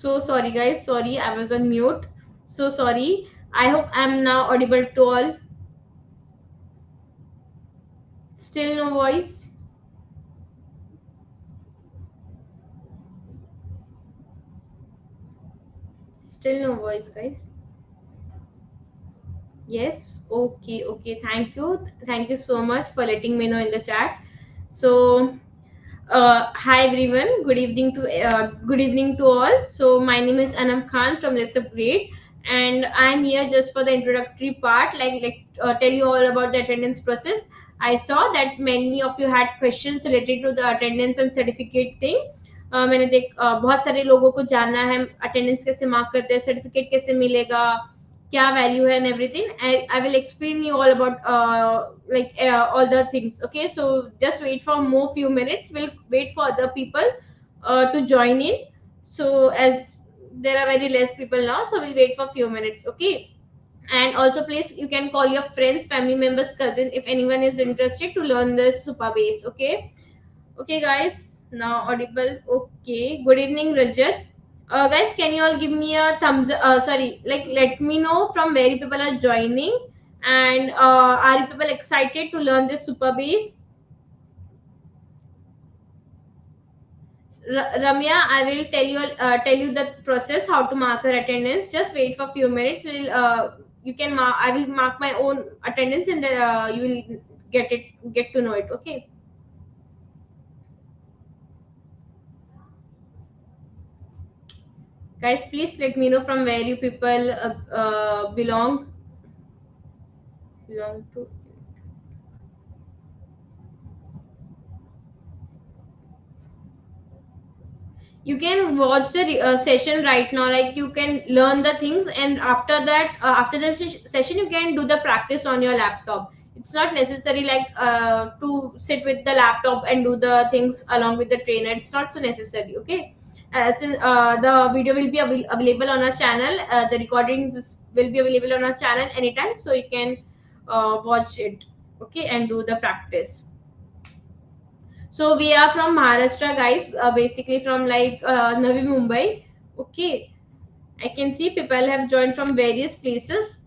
So sorry guys, sorry, I was on mute. So sorry. I hope I'm now audible to all. Still no voice? Still no voice, guys. Yes, okay, okay. Thank you so much for letting me know in the chat. So, hi everyone. Good evening to all. So, my name is Anam Khan from LetsUpgrade, and I'm here just for the introductory part, tell you all about the attendance process. I saw that many of you had questions related to the attendance and certificate thing. बहुत सारे लोगों को जानना है attendance कैसे mark करते हैं, certificate कैसे मिलेगा, क्या वैल्यू है, and everything. I will explain you all about all the things. Okay, so just wait for more few minutes. We'll wait for other people to join in. So as there are very less people now, so we'll wait for few minutes. Okay, and also please you can call your friends, family members, cousin if anyone is interested to learn this Supabase. Okay. Okay, guys, now audible. Okay, good evening, Rajat. Guys, can you all give me a thumbs? Sorry, like let me know from where you people are joining, and are you people excited to learn this Supabase? Ramya, I will tell you the process how to mark your attendance. Just wait for a few minutes. You can mark. I will mark my own attendance, and then you will get to know it. Okay. Guys, please let me know from where you people belong to. You can watch the session right now, like you can learn the things, and after that after the session you can do the practice on your laptop. It's not necessary to sit with the laptop and do the things along with the trainer. It's not so necessary. Okay. The video will be available on our channel. The recording will be available on our channel anytime, so you can watch it. Okay, and do the practice. So we are from Maharashtra, guys. Basically from Navi Mumbai. Okay, I can see people have joined from various places: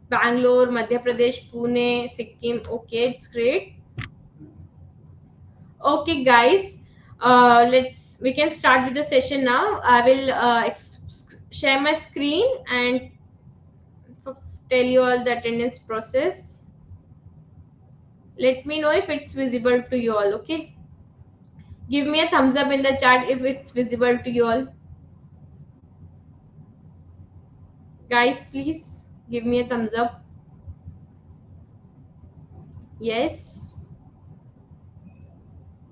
Bangalore, Madhya Pradesh, Pune, Sikkim. Okay, it's great. Okay, guys, we can start with the session now. I will share my screen and tell you all the attendance process. Let me know if it's visible to you all. Okay, give me a thumbs up in the chat if it's visible to you all. Guys, please give me a thumbs up. Yes.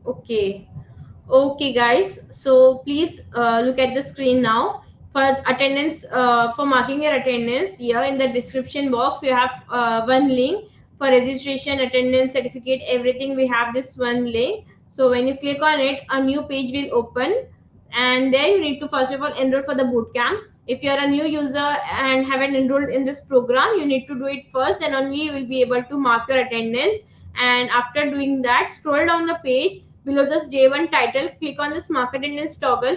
Okay. Okay, guys. So please look at the screen now. For attendance, for marking your attendance, here in the description box, you have one link for registration, attendance, certificate, everything. We have this one link. So when you click on it, a new page will open, and there you need to first of all enroll for the bootcamp. If you are a new user and haven't enrolled in this program, you need to do it first, and only you will be able to mark your attendance. And after doing that, scroll down the page. Below this day one title, click on this mark attendance toggle.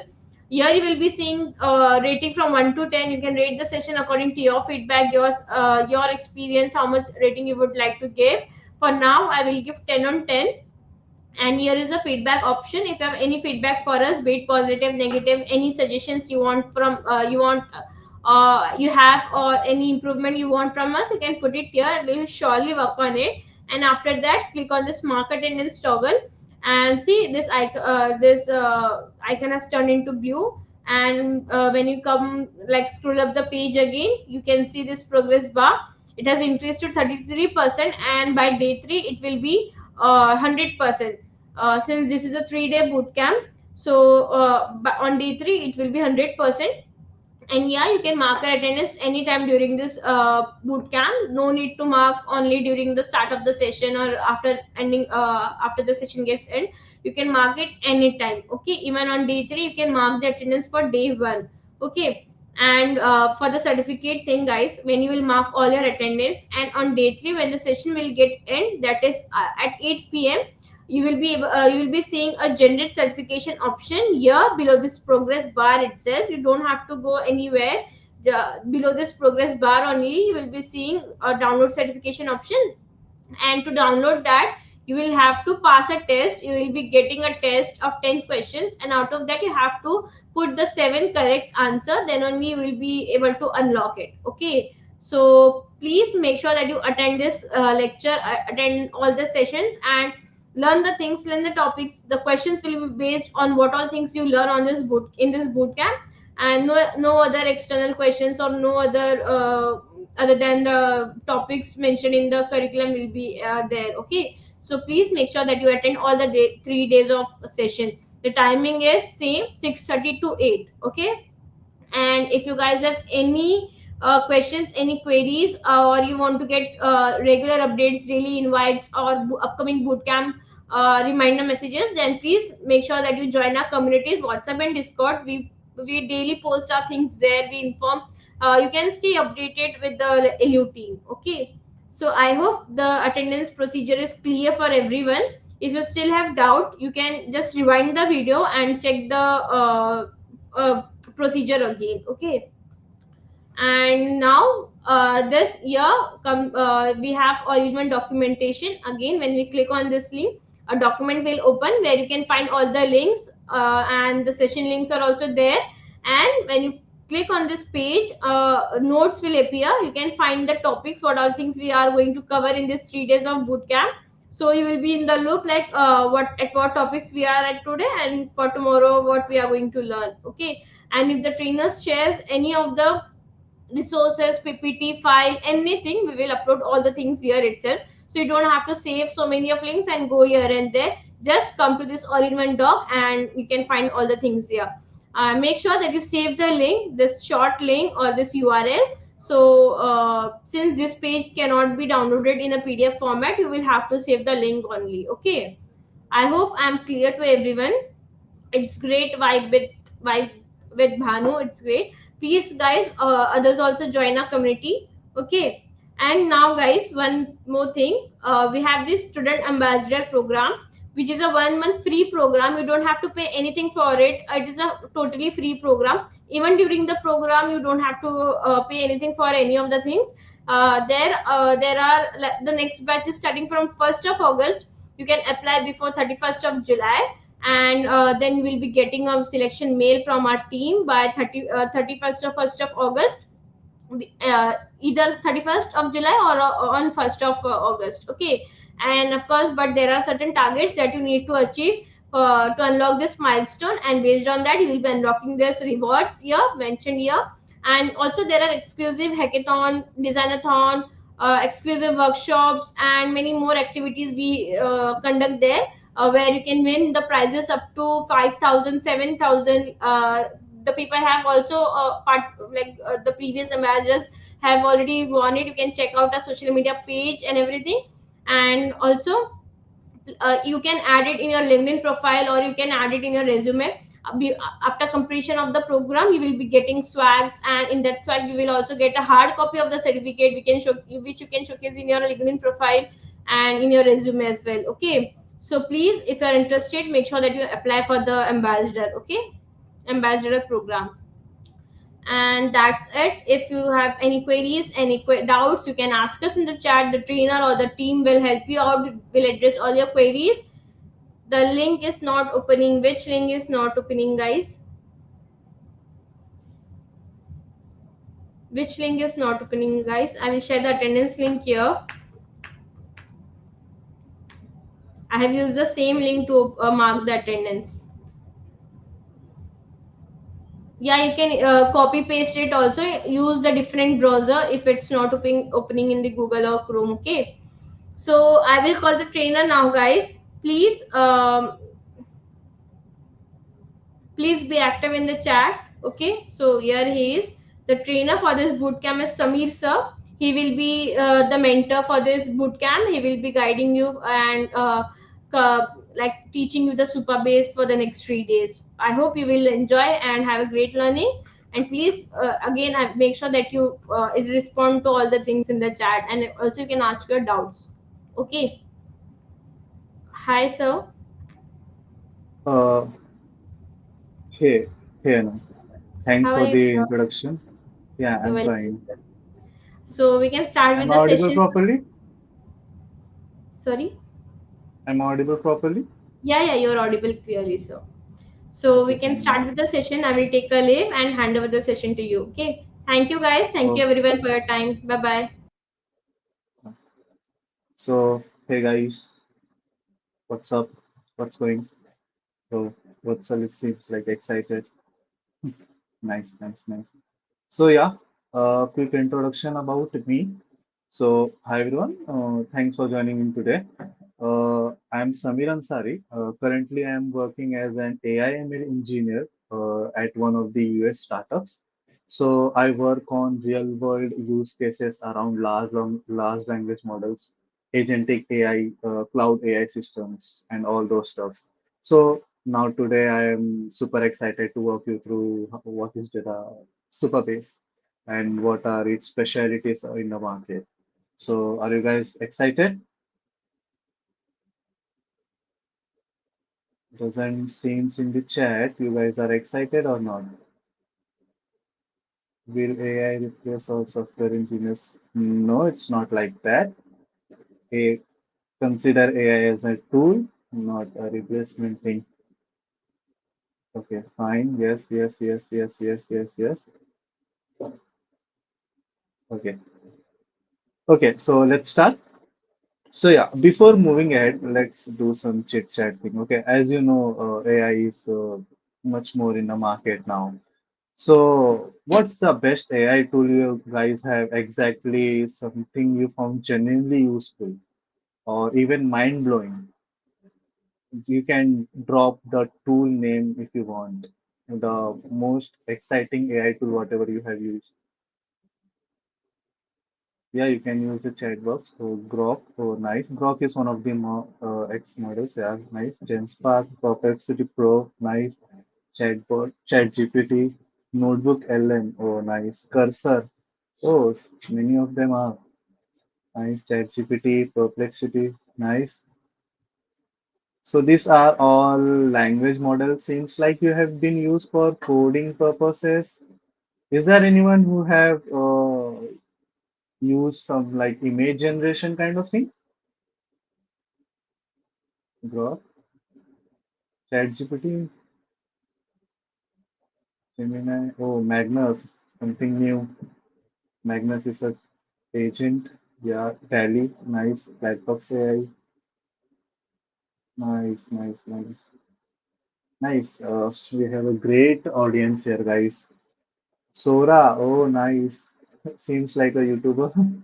Here you will be seeing rating from 1 to 10. You can rate the session according to your feedback, your experience, how much rating you would like to give. For now, I will give 10 on 10. And here is a feedback option. If you have any feedback for us, be it positive, negative, any suggestions you want from you have, or any improvement you want from us, you can put it here. We will surely work on it. And after that, click on this mark attendance toggle, and see this icon. Icon has turned into blue. And when you come, like, scroll up the page again, you can see this progress bar. It has increased to 33%, and by day 3 it will be 100%. Since this is a 3-day boot camp, so on day 3 it will be 100%. And yeah, you can mark your attendance anytime during this boot camp. No need to mark only during the start of the session or after ending, after the session gets end. You can mark it anytime. Okay, even on day 3 you can mark the attendance for day 1. Okay. And for the certificate thing, guys, when you will mark all your attendance, and on day 3 when the session will get end, that is at 8 p.m, you will be seeing a generate certification option here below this progress bar itself. You don't have to go anywhere. Below this progress bar only you will be seeing a download certification option, and to download that you will have to pass a test. You will be getting a test of 10 questions, and out of that you have to put the 7 correct answer, then only you will be able to unlock it. Okay, so please make sure that you attend this lecture, attend all the sessions, and learn the things, learn the topics. The questions will be based on what all things you learn on this boot camp, and no other external questions or no other other than the topics mentioned in the curriculum will be there. Okay, so please make sure that you attend all the 3 days of session. The timing is same, 6:30 to 8. Okay, and if you guys have any questions, any queries, or you want to get regular updates, daily invites, or upcoming bootcamp reminder messages, then please make sure that you join our communities, WhatsApp and Discord. We daily post our things there. We inform. You can stay updated with the LU team. Okay, so I hope the attendance procedure is clear for everyone. If you still have doubt, you can just rewind the video and check the uh, procedure again. Okay, and now this year we have original documentation. Again, when we click on this link, a document will open where you can find all the links, and the session links are also there. And when you click on this page, notes will appear. You can find the topics, what all things we are going to cover in this 3 days of bootcamp. So you will be in the loop, like what topics we are at today, and for tomorrow what we are going to learn. Okay, and if the trainer shares any of the resources, ppt file, anything, we will upload all the things here itself, so you don't have to save so many of links and go here and there. Just come to this all-in-one doc and you can find all the things here. Make sure that you save the link, this short link or this url. So since this page cannot be downloaded in a pdf format, you will have to save the link only. Okay, I hope I'm clear to everyone. It's great vibe with Bhanu. It's great. Please, guys, others also join our community. Okay. And now, guys, one more thing. We have this student ambassador program, which is a 1 month free program. You don't have to pay anything for it. It is a totally free program. Even during the program, you don't have to pay anything for any of the things. There are the next batch is starting from 1st of August. You can apply before 31st of July, and then we will be getting a selection mail from our team by 31st or 1st of August, either 31st of July or on 1st of August. Okay, and of course, but there are certain targets that you need to achieve to unlock this milestone, and based on that you will be unlocking this rewards here mentioned here. And also there are exclusive hackathon, designathon, exclusive workshops, and many more activities we conduct there, where you can win the prizes up to 5,000, 7,000. The people have also the previous ambassadors have already won it. You can check out our social media page and everything. And also you can add it in your LinkedIn profile, or you can add it in your resume. After completion of the program, you will be getting swags, and in that swag you will also get a hard copy of the certificate which you can showcase in your LinkedIn profile and in your resume as well. Okay, so please, if you are interested, make sure that you apply for the ambassador. Okay, ambassador program. And that's it. If you have any queries, any doubts, you can ask us in the chat. The trainer or the team will help you out, will address all your queries. The link is not opening. Which link is not opening, guys? Which link is not opening, guys? I will share the attendance link here. I have used the same link to mark the attendance. Yeah, you can copy paste it also. Use the different browser if it's not opening in the Google or Chrome. Okay, so I will call the trainer now, guys. Please please be active in the chat. Okay, so here he is. The trainer for this bootcamp is Samir sir. He will be the mentor for this bootcamp. He will be guiding you and like teaching you the Supabase for the next 3 days. I hope you will enjoy and have a great learning. And please again make sure that you respond to all the things in the chat, and also you can ask your doubts. Okay, Hi, sir. Uh, hey, hey, Anna. Thanks How are for you, the sir? introduction. Yeah, You're I'm welcome, fine. sir. So we can start with I'm the audible session. properly? Sorry. I'm audible properly? Yeah, you're audible clearly, sir. So we Okay, can fine. start with the session. I will take a leave and hand over the session to you. Okay. Thank you, guys. Thank you, Oh, everyone, for your time. Bye bye. so, hey guys, what's up? What's going? So, what's up? It seems like excited. Nice, nice, nice. So yeah, quick introduction about me. So hi everyone, thanks for joining in today. I'm Samir Ansari. Currently, I'm working as an AI ML engineer at one of the US startups. So I work on real-world use cases around large language models, agentic AI, cloud AI systems, and all those stuffs. So now today I am super excited to walk you through what is data Supabase and what are its specialties in the market. So, are you guys excited? Doesn't seems in the chat you guys are excited or not. Will AI replace all software engineers? No, it's not like that. A, consider AI as a tool, not a replacement thing. Okay, fine. Yes, yes, yes, yes, yes, yes, yes. Okay. Okay, so let's start. So yeah, before moving ahead, let's do some chit chat thing. Okay, as you know, AI is much more in the market now. So, what's the best AI tool you guys have? Exactly something you found genuinely useful or even mind blowing? You can drop the tool name if you want. The most exciting AI tool, whatever you have used. Yeah, you can use the chat box. So, Grok, oh, nice. Grok is one of the more X models. Yeah, nice. GenSpark, Perplexity Pro, nice. Chatbot, ChatGPT, Notebook LM, oh, nice. Cursor. Oh, many of them are nice. ChatGPT, Perplexity, nice. So these are all language models. Seems like you have been used for coding purposes. Is there anyone who have used some like image generation kind of thing? Bro, ChatGPT, Gemini, oh Magnus, something new. Magnus is a agent. Yeah, Tally, nice. Black box AI, nice, nice, nice. Nice. We have a great audience here, guys. Sora, oh, nice. Seems like a YouTuber.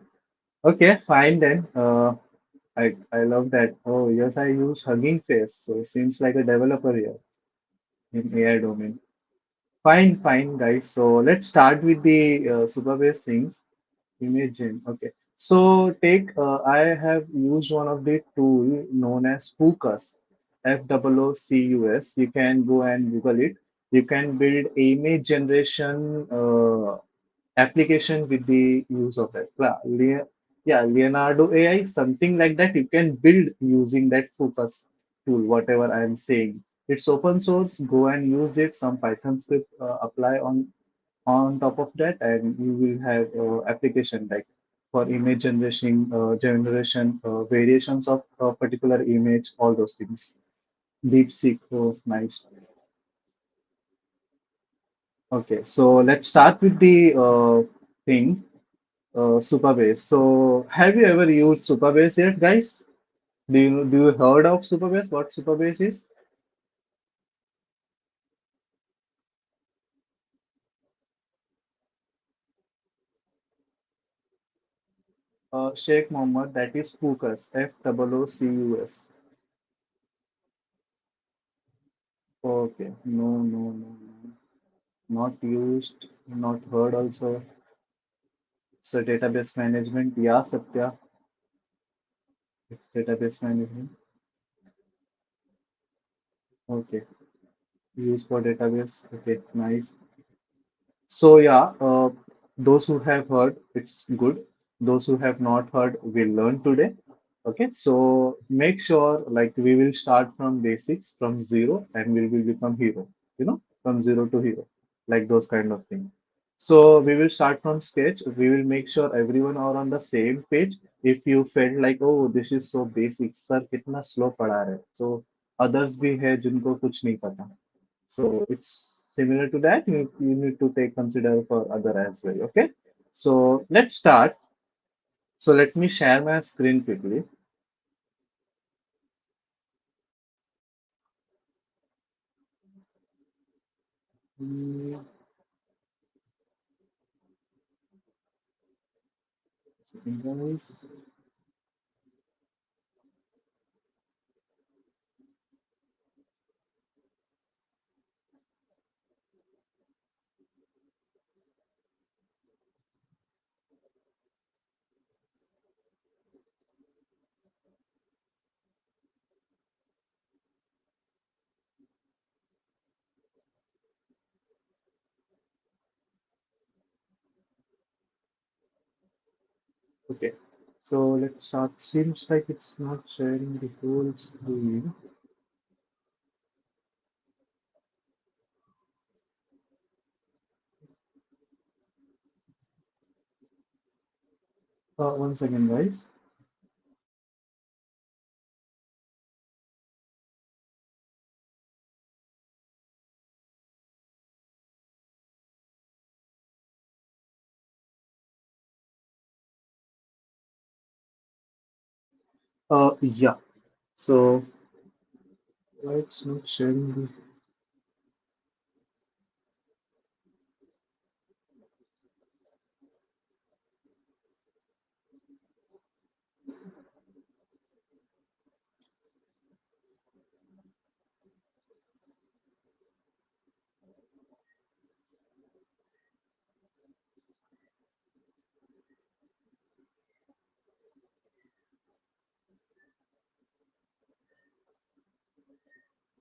Okay, fine then. I love that. Oh, yes, I use Hugging Face. So seems like a developer here in AI domain. Fine, fine, guys. So let's start with the Supabase things. Imagine. Okay. So I have used one of the tool known as Focus, FOOCUS. You can go and Google it. You can build image generation application with the use of that. Yeah, Leonardo AI, something like that. You can build using that Focus tool, whatever I am saying. It's open source. Go and use it. Some Python script apply on top of that, and you will have application like for image generation variations of a particular image, all those things. DeepSeek, oh, nice. Okay, so let's start with the thing, Supabase. So, have you ever used Supabase yet, guys? Do you heard of Supabase? What Supabase is? Sheikh Mohammed, that is Focus, FOOCUS. Okay, no, no, no, no. Not used, not heard also. So database management, yeah, Satya, it's database management. Okay, use for database. Okay, nice. So yeah, those who have heard, it's good. Those who have not heard will learn today. Okay, so make sure like we will start from basics from zero and we will become hero, from zero to hero, like those kind of things. So we will start from sketch. We will make sure everyone are on the same page. If you felt like, oh, this is so basic, sir, कितना slow पढ़ा रहे. So others भी है जिनको कुछ नहीं पता. So it's similar to that. You need to take consider for other as well. Okay. So let's start. So let me share my screen quickly. Hmm, second guys. Okay. So let's start. Seems like it's not sharing the whole screen. One second, guys. Yeah. So why it's not sharing the.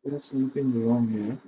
There's something wrong here.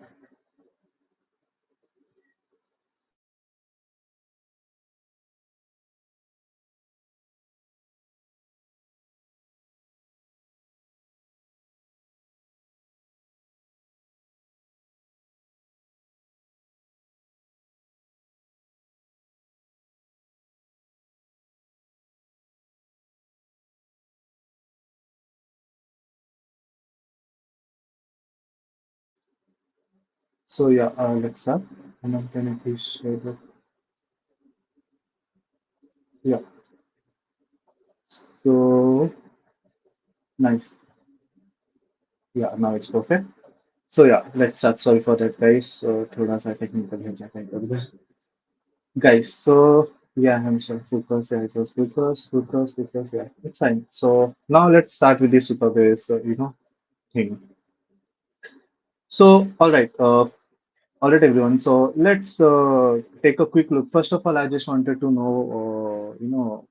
So yeah, Alexa, and I'm gonna please share the. Yeah. So nice. Yeah, now it's perfect. So yeah, let's start. Sorry for that, guys. So थोड़ा सा technical है जाता है कभी. Guys, so yeah, I'm sure focus, yeah, it was focus, yeah, it's fine. So now let's start with the Supabase, thing. So, all right, everyone. So let's take a quick look. First of all, I just wanted to know,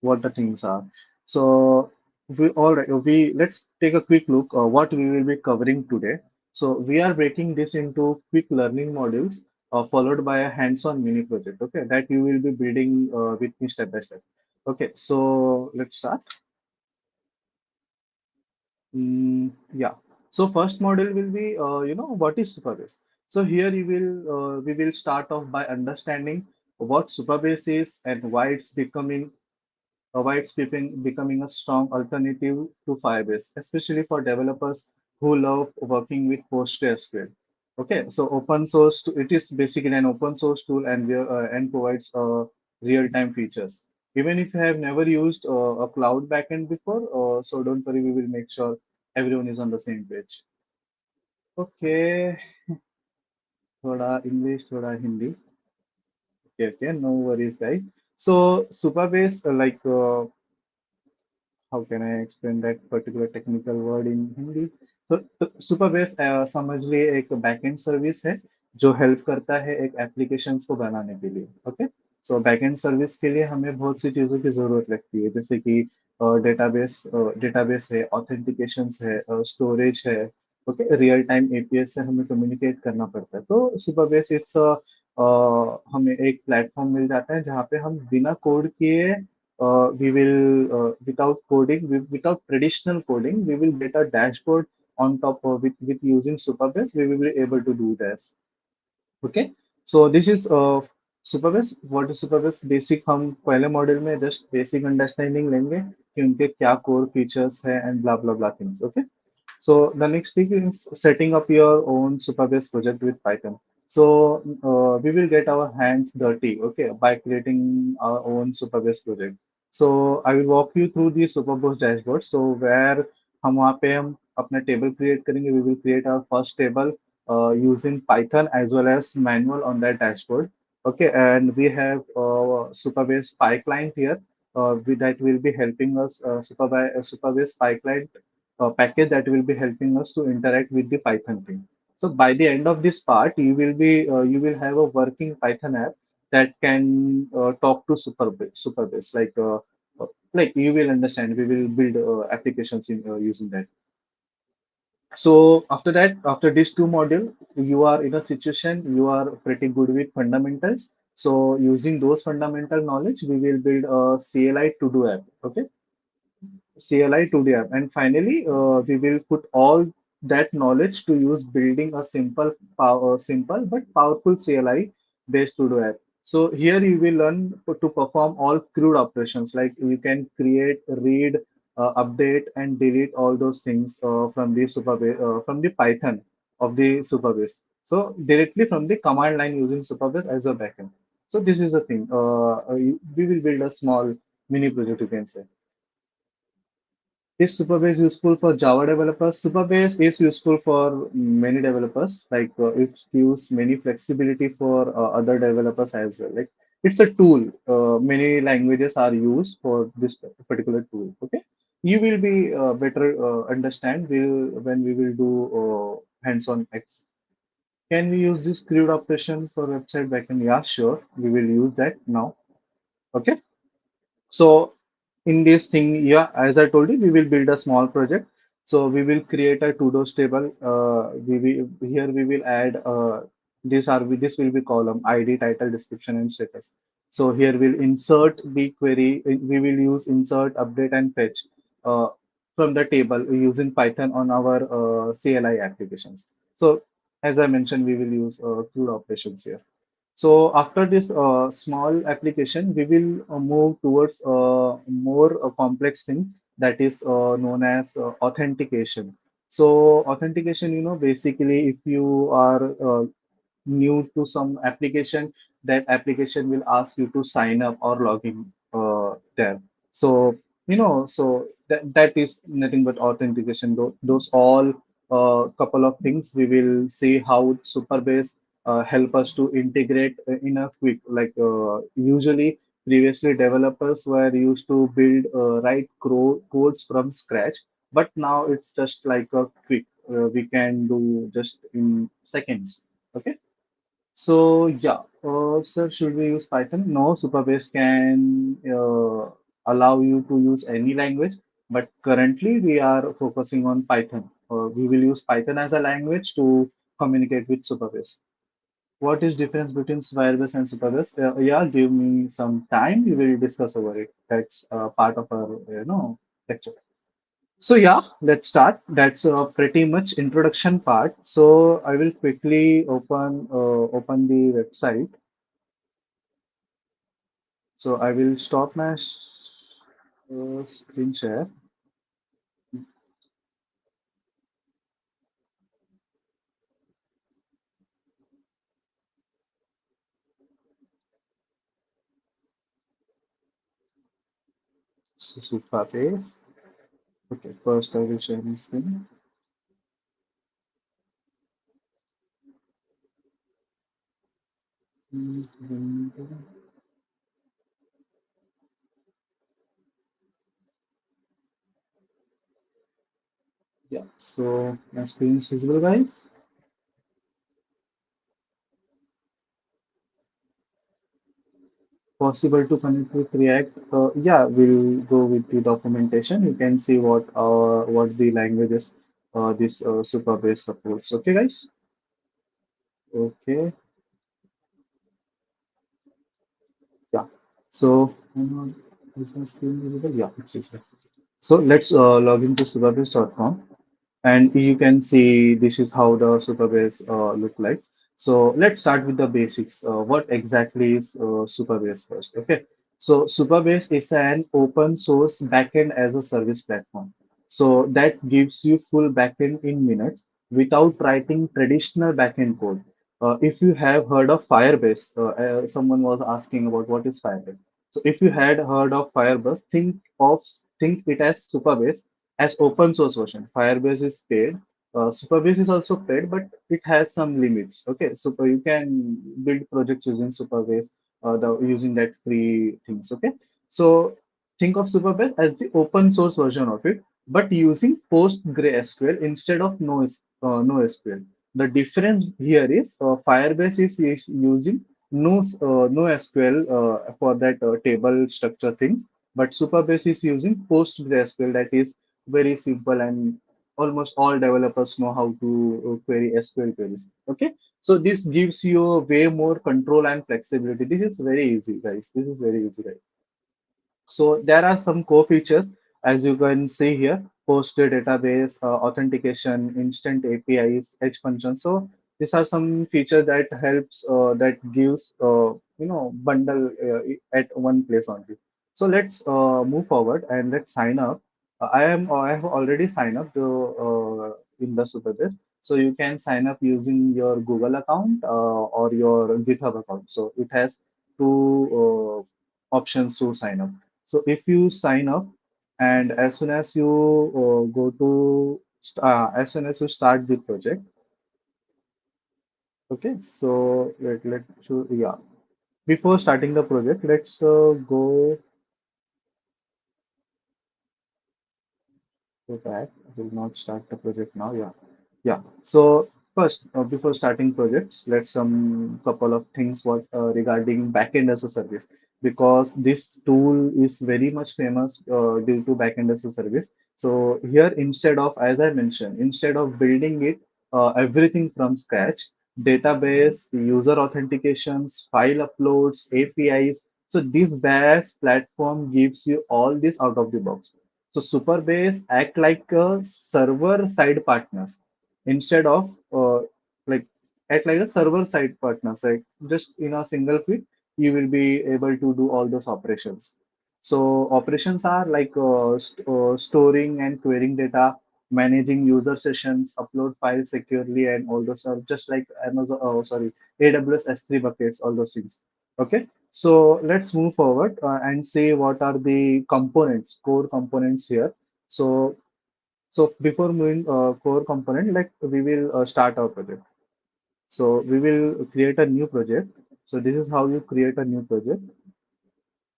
what the things are. So we let's take a quick look what we will be covering today. So we are breaking this into quick learning modules followed by a hands-on mini project. Okay, that you will be building with me step by step. Okay, so let's start. Yeah. So first module will be, what is Supabase. So here we will start off by understanding what Supabase is and why it's becoming a strong alternative to Firebase, especially for developers who love working with PostgreSQL. Okay, so it is basically an open source tool and provides real-time features. Even if you have never used a cloud backend before, so don't worry, we will make sure everyone is on the same page. Okay, थोड़ा English, थोड़ा Hindi. Okay, okay, no worries, guys. So Supabase, how can I explain that particular technical word in Hindi? तो सुपरबेस समझ लिए एक backend service है जो help करता है एक एप्लीकेशन को बनाने के लिए. ओके, सो बैकएंड सर्विस के लिए हमें बहुत सी चीजों की जरूरत लगती है जैसे कि डेटाबेस है, ऑथेंटिकेशन है, स्टोरेज है. ओके, रियल टाइम एपीएस से हमें कम्युनिकेट करना पड़ता है. तो सुपरबेस हमें एक प्लेटफॉर्म मिल जाता है जहाँ पे हम बिना कोड किए we will without coding, without traditional coding, we will get a dashboard on top of with using Supabase. We will be able to do this. Okay, so this is superbase what is superbase basic हम पहले module में just basic understanding लेंगे कि उनके क्या core features है and blah blah blah things okay so the next thing is setting up your own Supabase project with Python. So we will get our hands dirty, okay, by creating our own Supabase project. So I will walk you through the Supabase dashboard. So where हम वहाँ पे हम अपना table create करेंगे. We will create our first table using Python as well as manual on that dashboard. Okay, and we have Supabase pipeline here. That will be helping us Supabase pipeline package that will be helping us to interact with the Python thing. So by the end of this part, you will have a working Python app that can talk to Supabase like you will understand. We will build applications in using that. So after that, after these two module, you are in a situation you are pretty good with fundamentals. So using those fundamental knowledge, we will build a CLI to do app. Okay, CLI to the app. And finally, we will put all that knowledge to use building a simple but powerful CLI based to do app. So here you will learn to perform all CRUD operations like you can create, read, update, and delete all those things from the Supabase from the Python of the Supabase. So directly from the command line using Supabase as a backend. So this is the thing. We will build a small mini project, you can say. Is Supabase useful for Java developers? Supabase is useful for many developers. Like it gives many flexibility for other developers as well. Like it's a tool. Many languages are used for this particular tool. Okay, you will be better understand when we will do hands-on X. Can we use this CRUD operation for website backend? Yeah, sure. We will use that now. Okay. So in this thing, yeah, as I told you, we will build a small project. So we will create a to-dos table. We will here we will add this will be column ID, title, description, and status. So here we'll insert the query. We will use insert, update, and fetch uh, from the table using Python on our CLI applications. So as I mentioned, we will use CRUD operations here. So after this small application, we will move towards more complex thing that is known as authentication. So authentication, basically if you are new to some application, that application will ask you to sign up or log in there. So so that is nothing but authentication. Those all couple of things we will see how Superbase help us to integrate in a quick like usually previously developers were used to build write codes from scratch, but now it's just like a quick we can do just in seconds. Okay, so yeah, sir, should we use Python? No, Supabase can allow you to use any language, but currently we are focusing on Python. We will use Python as a language to communicate with Supabase. What is difference between Firebase and Supabase? Yeah, give me some time. We will discuss over it. That's part of our lecture. So yeah, let's start. That's pretty much introduction part. So I will quickly open the website. So I will stop my screen share. So Supabase. Okay, first I will share my screen. Yeah, so my screen is visible, guys. Possible to connect with React. Yeah, we'll go with the documentation. You can see what the languages this Supabase supports. Okay, guys. Okay. Yeah. So hang on. Is my screen visible? Yeah, it's visible. So let's log into supabase.com, and you can see this is how the Supabase look like. So let's start with the basics. What exactly is Supabase first? Okay. So Supabase is an open source backend as a service platform. So that gives you full backend in minutes without writing traditional backend code. If you have heard of Firebase, someone was asking about what is Firebase. So if you had heard of Firebase, think it as Supabase as open source version. Firebase is paid. Supabase is also paid, but it has some limits. Okay, so you can build projects using Supabase, using that free things. Okay, so think of Supabase as the open source version of it, but using PostgreSQL instead of NoSQL. The difference here is Firebase is using NoSQL for that table structure things, but Supabase is using PostgreSQL that is very simple and almost all developers know how to query SQL queries. Okay, so this gives you way more control and flexibility. This is very easy, guys. This is very easy, guys. So there are some core features as you can see here: posted database, authentication, instant APIs, edge functions. So these are some features that helps that gives bundle at one place only. So let's move forward and let's sign up. I have already signed up in the Superbase. So you can sign up using your Google account or your GitHub account. So it has two options to sign up. So if you sign up and as soon as you as soon as you start the project, okay, so yeah, before starting the project, let's go back. I will not start the project now. Yeah. Yeah. So first, before starting projects, let's some couple of things what regarding backend as a service, because this tool is very much famous due to backend as a service. So here, instead of, as I mentioned, instead of building it everything from scratch, database, user authentications, file uploads, APIs. So this BaaS platform gives you all this out of the box. So Superbase act like a server side partners instead of like act like a server side partners. Like just in a single click, you will be able to do all those operations. So operations are like storing and querying data, managing user sessions, upload files securely, and all those are just like Amazon. Oh, sorry, AWS S3 buckets, all those things. Okay. So let's move forward and see what are the components, core components here. So, so before moving core component, like we will start our project. So we will create a new project. So this is how you create a new project.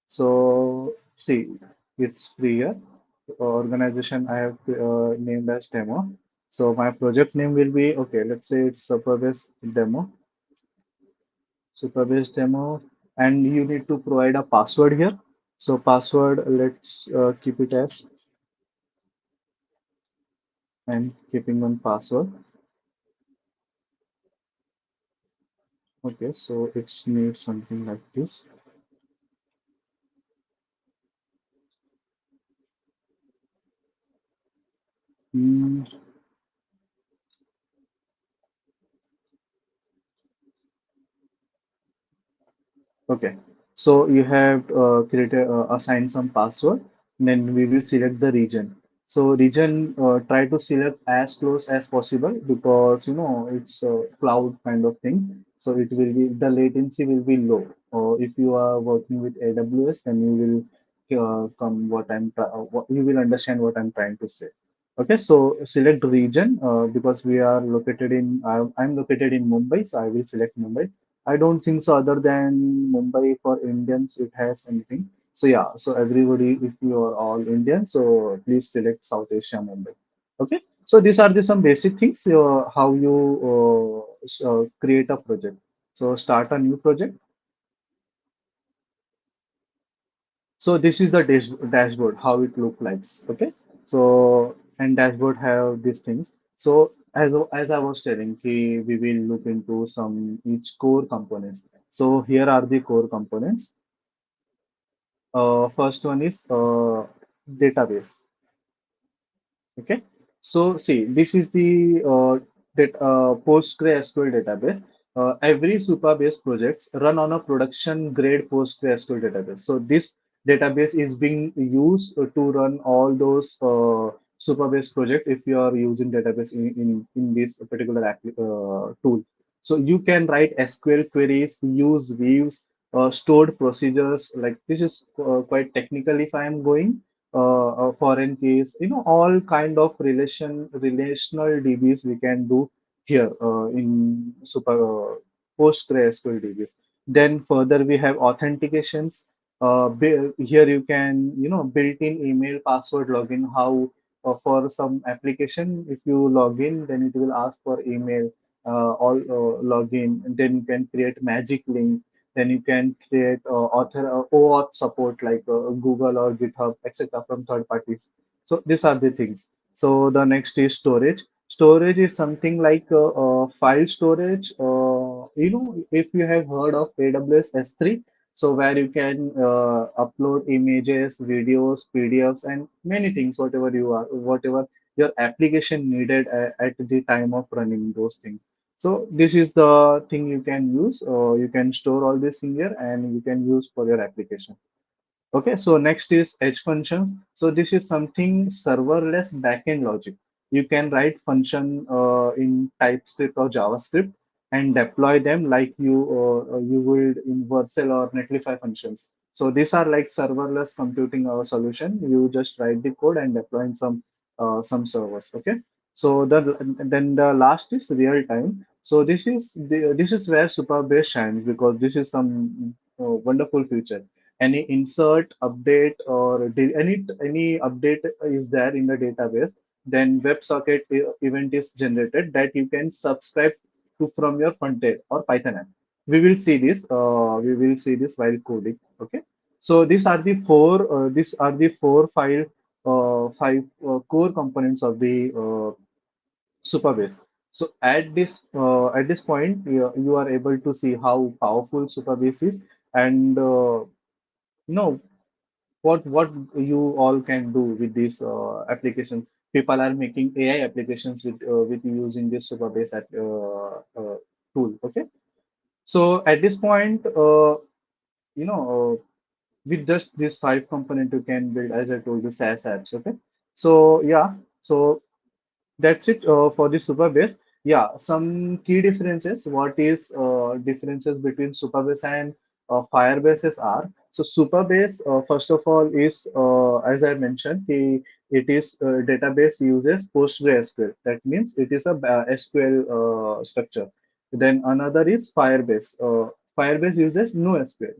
So see, it's free here. Organization I have named as demo. So my project name will be, okay, let's say it's Superbase demo, and you need to provide a password here. So password, let's keep it as and keeping one password. Okay, so it's needs something like this. Hmm, okay, so you have created assigned some password, then we will select the region. So region, try to select as close as possible because you know it's a cloud kind of thing. So it will be the latency will be low. Or if you are working with AWS, then you will come what you will understand what I'm trying to say. Okay, so select region because we are located in I'm located in Mumbai, so I will select Mumbai. I don't think so. Other than Mumbai for Indians, it has anything. So yeah, so everybody, if you are all Indian, so please select South Asia Mumbai. Okay. So these are the some basic things. How you create a project. So start a new project. So this is the dashboard, how it look like. Okay. So and dashboard have these things. So as I was telling, we will look into some each core components. So here are the core components. First one is database. Okay, so see, this is the PostgreSQL database. Every Supabase projects run on a production grade PostgreSQL database. So this database is being used to run all those Supabase project if you are using database in this particular tool. So you can write SQL queries, use views, stored procedures. Like this is quite technical if I am going a foreign case, all kind of relational DBs we can do here in PostgreSQL DBs. Then further we have authentications. Here you can, built-in email password login. How for some application, if you log in, then it will ask for email or login. And then you can create magic link, then you can create OAuth support like Google or GitHub, etc. from third parties. So these are the things. So the next is storage. Storage is something like file storage. If you have heard of AWS S3, so where you can upload images, videos, PDFs, and many things, whatever your application needed at the time of running those things. So this is the thing you can use. You can store all this in here and you can use for your application. Okay, so next is edge functions. So this is something serverless backend logic. You can write function in TypeScript or JavaScript and deploy them like you would in Vercel or Netlify functions. So these are like serverless computing solution. You just write the code and deploy in some servers. Okay. So then the last is real time. So this is where Supabase shines because this is some wonderful feature. Any insert, update, or any update is there in the database, then WebSocket event is generated that you can subscribe to from your front end or Python app. We will see this. We will see this while coding. Okay. So these are the four five core components of the Supabase. So at this point, you are able to see how powerful Supabase is, and no what you all can do with this application. People are making AI applications with using this Supabase tool. Okay, so at this point, you know, with just these five component, you can build, as I told you, SaaS apps. Okay, so yeah, so that's it for the Supabase. Yeah, some key differences. What is differences between Supabase and Firebases are? So Supabase, first of all, is as I mentioned, it is database uses PostgreSQL. That means it is a SQL structure. Then another is Firebase. Firebase uses no SQL,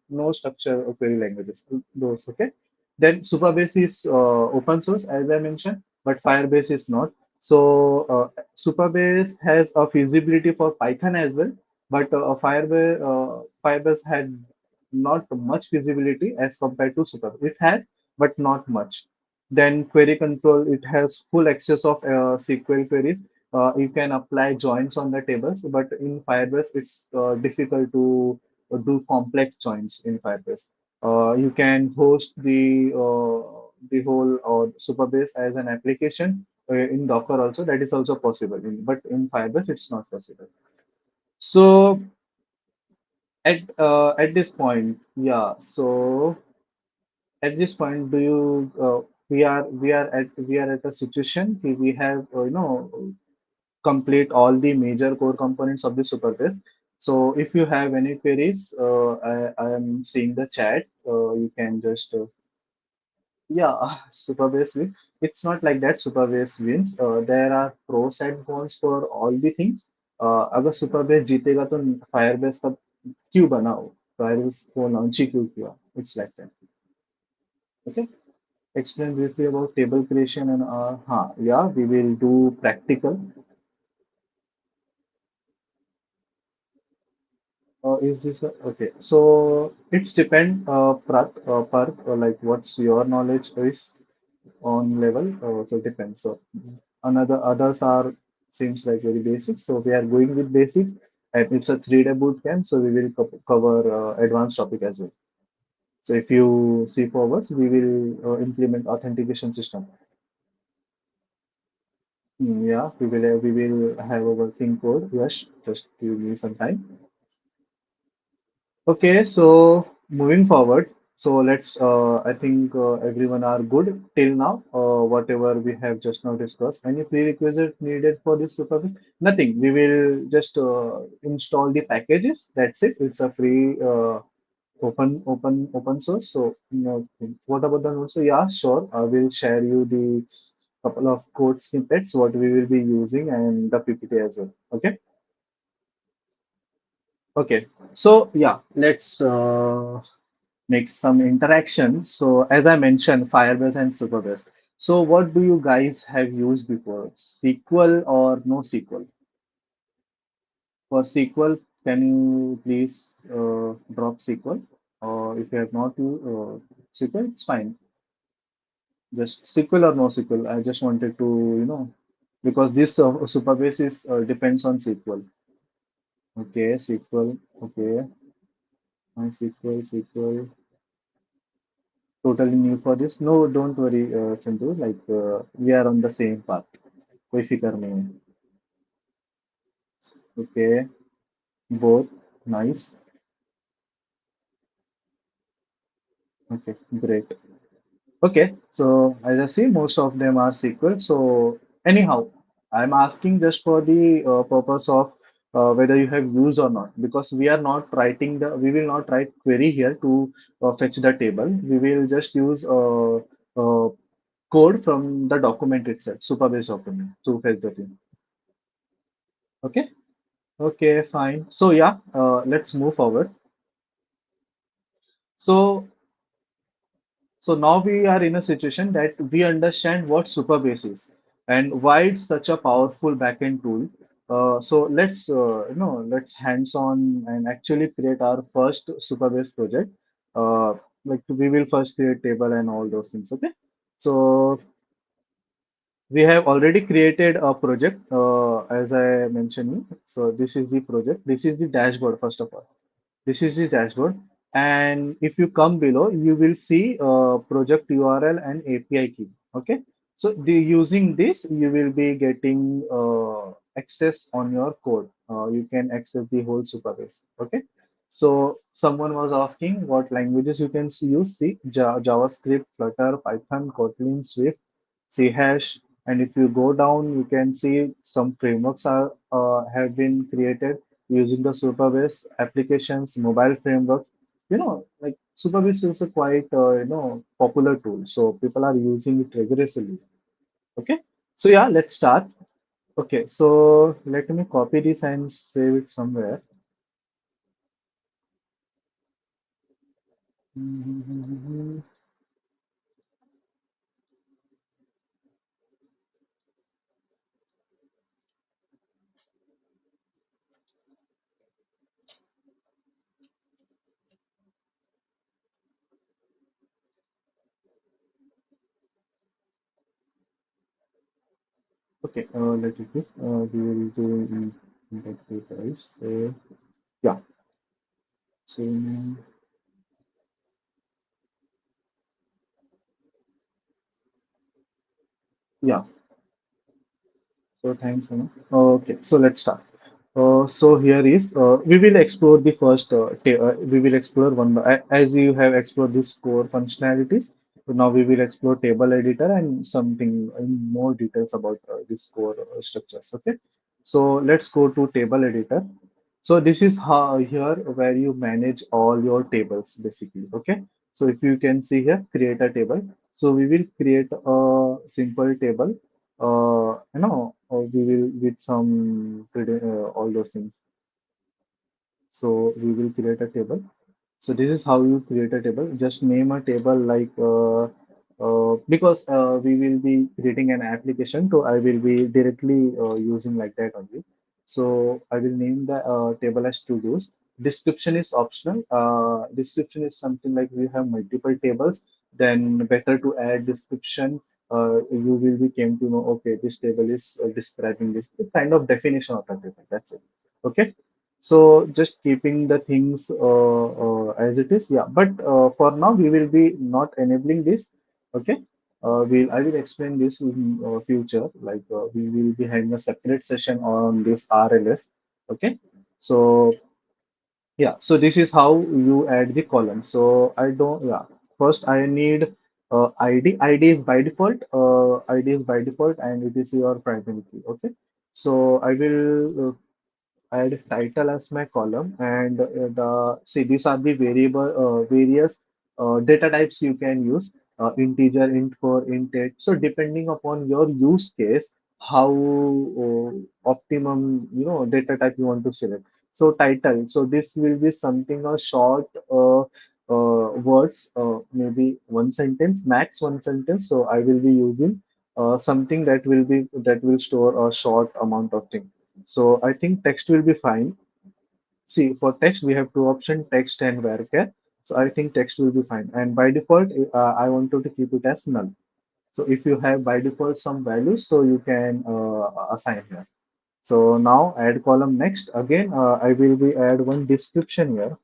no structure query languages. Those okay. Then Supabase is open source, as I mentioned, but Firebase is not. So Supabase has a feasibility for Python as well, but Firebase had not much feasibility as compared to Supabase. It has, but not much. Then query control, it has full access of SQL queries. You can apply joins on the tables, but in Firebase, it's difficult to do complex joins in Firebase. You can host the whole Supabase as an application in Docker also. That is also possible, but in Firebase it's not possible. So at this point, yeah. So at this point, do you we are at a situation we have complete all the major core components of the Supabase. So if you have any queries, I am seeing the chat. You can just yeah, Superbase win. It's not like that. Superbase wins. There are pros and cons for all the things. अगर Superbase जीतेगा तो Firebase का क्यों बनाओ? Firebase को launch ही क्यों किया? It's like that. Okay. Explain briefly about table creation and yeah, we will do practical. Is this okay? So it's depend like what's your knowledge is on level. So it depends. So others are seems like very basic. So we are going with basics. And it's a 3-day boot camp, so we will cover advanced topic as well. So if you see forwards, we will implement authentication system. Yeah, we will have a working code. Yes, just give me some time. Okay, so moving forward, so let's. I think everyone are good till now. Whatever we have just now discussed. Any prerequisite needed for this Superbase? Nothing. We will just install the packages. That's it. It's a free open source. So what about the notes? So yeah, sure. I will share you the couple of code snippets what we will be using and the PPT as well. Okay. Okay. So yeah, let's make some interaction. So as I mentioned, Firebase and Supabase. So what do you guys have used before? SQL or no SQL? For SQL, can you please drop SQL? Or if you have not used SQL, it's fine. Just SQL or no SQL. I just wanted to, because this Supabase is depends on SQL. Okay, SQL. Okay, MySQL, SQL. Totally new for this. No, don't worry, Chintu. Like we are on the same path. कोई फिकर नहीं है. Okay, both. Nice. Okay, great. Okay, so as I see, most of them are SQL. So anyhow, I'm asking just for the purpose of whether you have used or not, because we will not write query here to fetch the table. We will just use code from the document itself, Supabase document, to fetch the table. Okay, okay, fine. So yeah, let's move forward. So So now we are in a situation that we understand what Supabase is and why it's such a powerful backend tool. So let's hands-on and actually create our first Supabase project. Uh, like we will first create table and all those things. Okay. So we have already created a project as I mentioned. So this is the project. This is the dashboard first of all. This is the dashboard. And if you come below, you will see project URL and API key. Okay. So using this, you will be getting access on your code. You can access the whole Supabase. Okay. So someone was asking what languages you can use. See, JavaScript, Flutter, Python, Kotlin, Swift, C hash. And if you go down, you can see some frameworks are have been created using the Supabase applications, mobile frameworks. Like Supabase is a quite popular tool, so people are using it rigorously. Okay, so yeah, let's start. Okay, so let me copy this and save it somewhere. Okay, let it be. We will do in that way, guys. So yeah, so yeah. So thanks, Anna. Okay, so let's start. So here is we will explore the first. We will explore as you have explored this core functionalities. So now we will explore table editor and something in more details about this core structures. Okay, so let's go to table editor. So this is how here where you manage all your tables basically. Okay, so if you can see here, create a table. So we will create a simple table we will with some all those things. So we will create a table. So this is how you create a table. Just name a table like because we will be creating an application, so I will be directly using like that only. So I will name the table as to use. Description is optional. Description is something like we have multiple tables, then better to add description. You will be came to know, okay, this table is describing this kind of definition of a table. That's it. Okay. So just keeping the things as it is, yeah. But for now, we will be not enabling this. Okay. I will explain this in future. Like we will be having a separate session on this RLS. Okay. So yeah, so this is how you add the column. So I don't, yeah. First, I need ID. ID is by default. ID is by default, and it is your primary key. Okay. So I will add title as my column, and the see these are the various data types you can use, integer, int 4, int 8. So depending upon your use case, how optimum data type you want to select. So title, so this will be something a short words, maybe one sentence, max one sentence. So I will be using something that will store a short amount of thing. So I think text will be fine. See, for text, we have two options, text and varchar. So I think text will be fine. And by default, I wanted to keep it as null. So if you have by default some values, so you can assign here. So now add column next. Again, I will be add one description here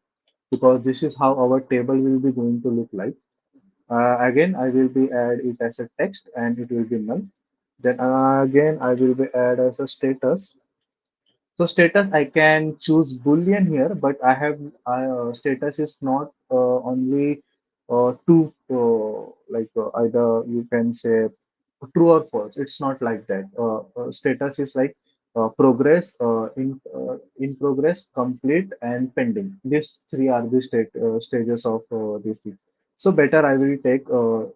because this is how our table will be going to look like. Again, I will be add it as a text and it will be null. Then again, I will be add as a status. So status, I can choose Boolean here, but status is not only two, either you can say true or false. It's not like that. Status is like progress, in progress, complete, and pending. These three are the stages of these things. So better I will take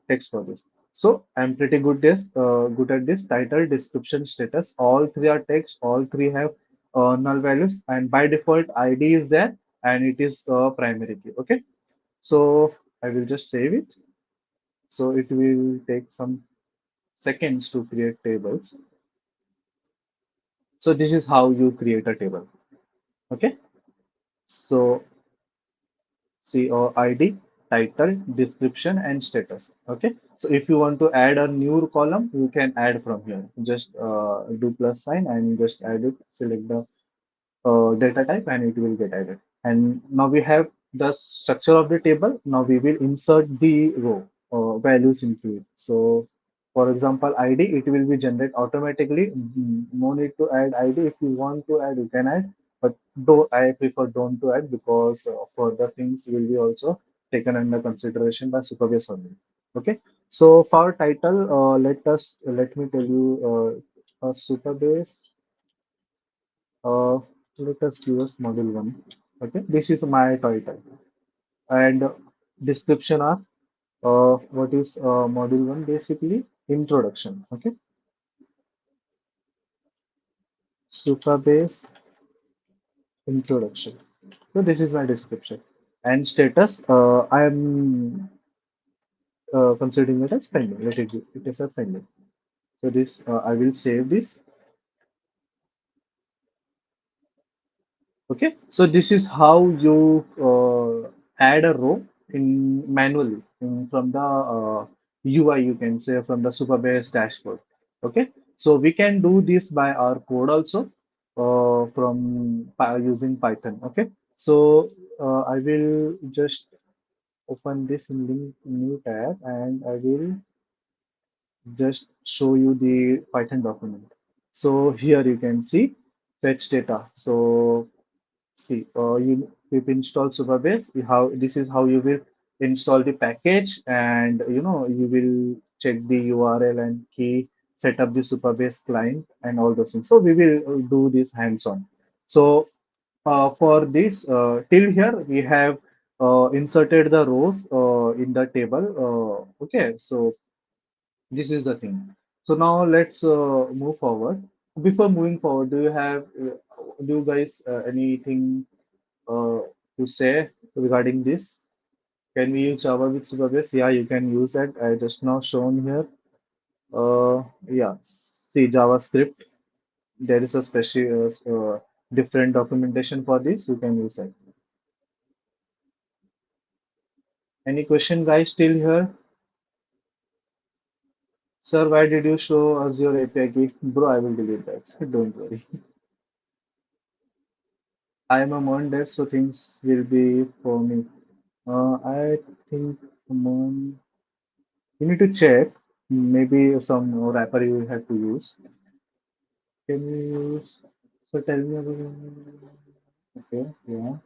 text for this. So I'm pretty good at this. Title, description, status. All three are text. All three have null values, and by default ID is there, and it is primary key. Okay, so I will just save it. So it will take some seconds to create tables. So this is how you create a table. Okay, so see ID, title, description, and status. Okay, so if you want to add a new column, you can add from here. Just do plus sign and just add it. Select the data type and it will get added. And now we have the structure of the table. Now we will insert the row values into it. So for example, ID, it will be generated automatically. No need to add ID. If you want to add, you can add. But though I prefer don't to add because further things will be also taken under consideration by Supabase only. Okay. So for title, let me tell you a Supabase. Uh, Let us give us module one. Okay, this is my title and description of what is module one basically introduction. Okay, Supabase introduction. So this is my description and status. I am considering it as pending. It is a pending. So this I will save this. Okay, so this is how you add a row in manually from the UI, you can say from the Supabase dashboard. Okay, so we can do this by our code also using Python. Okay, so I will just open this in new tab and I will just show you the Python document. So here you can see fetch data. So see, you've installed Supabase. How this is how you will install the package, and you will check the URL and key, set up the Supabase client, and all those things. So we will do this hands-on. So for this, till here we have inserted the rows in the table. Okay, so this is the thing. So now let's move forward. Before moving forward, do you guys anything uh, to say regarding this? Can we use Java with Supabase? Yeah, you can use that. I just now shown here. Yeah, see JavaScript. There is a special different documentation for this. You can use that. Any question, guys? Still here? Sir, why did you show us your API key? Bro, I will delete that. Don't worry. I'm a Mon dev, so things will be for me. I think Mon. You need to check. Maybe some wrapper you have to use. Can you use? So tell me about. Okay, yeah.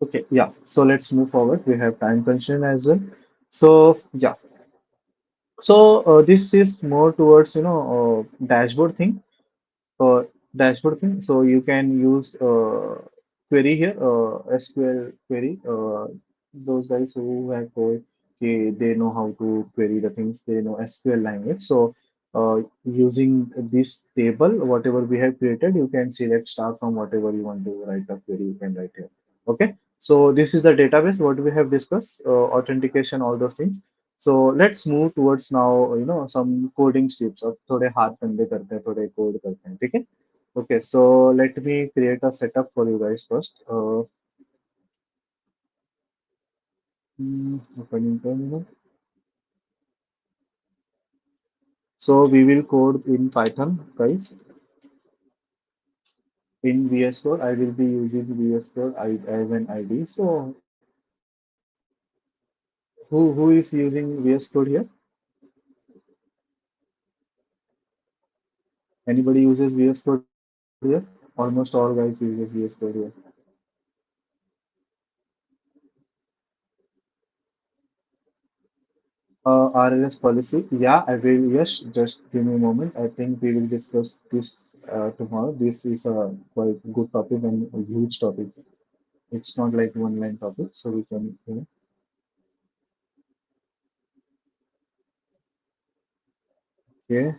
Okay, yeah. So let's move forward. We have time constraint as well. So yeah. So this is more towards dashboard thing. uh, Dashboard thing. So you can use query here, SQL query. Those guys who have code, okay, they know how to query the things. They know SQL language. So using this table, whatever we have created, you can select start from whatever you want to write a query. You can write here. Okay. So this is the database. What we have discussed, authentication, all those things. So let's move towards now, some coding steps. अब थोड़े हाथ गंदे करते हैं, थोड़े code करते हैं, ठीक है? Okay, so let me create a setup for you guys first. Opening terminal. So we will code in Python, guys. In VS Code, I will be using VS Code as an ID. So who is using VS Code here? Anybody uses VS Code here? Almost all guys uses VS Code here. RLS policy. Yeah, I will. Yes, just give me a moment. I think we will discuss this tomorrow. This is a quite good topic and a huge topic. It's not like one line topic, so we can, okay.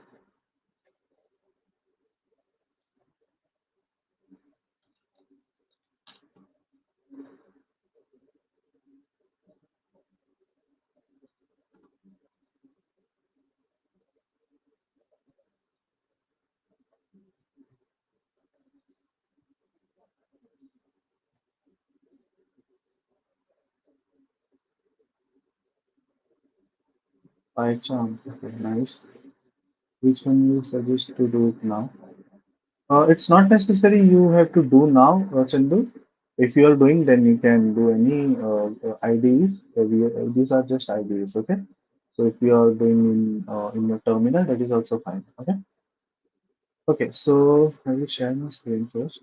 By chance, okay, nice. Which one you suggest to do it now? It's not necessary you have to do now, Chandu. If you are doing, then you can do any IDs. These are just IDs, okay? So if you are doing in your terminal, that is also fine, okay? Okay, so I will share my screen first.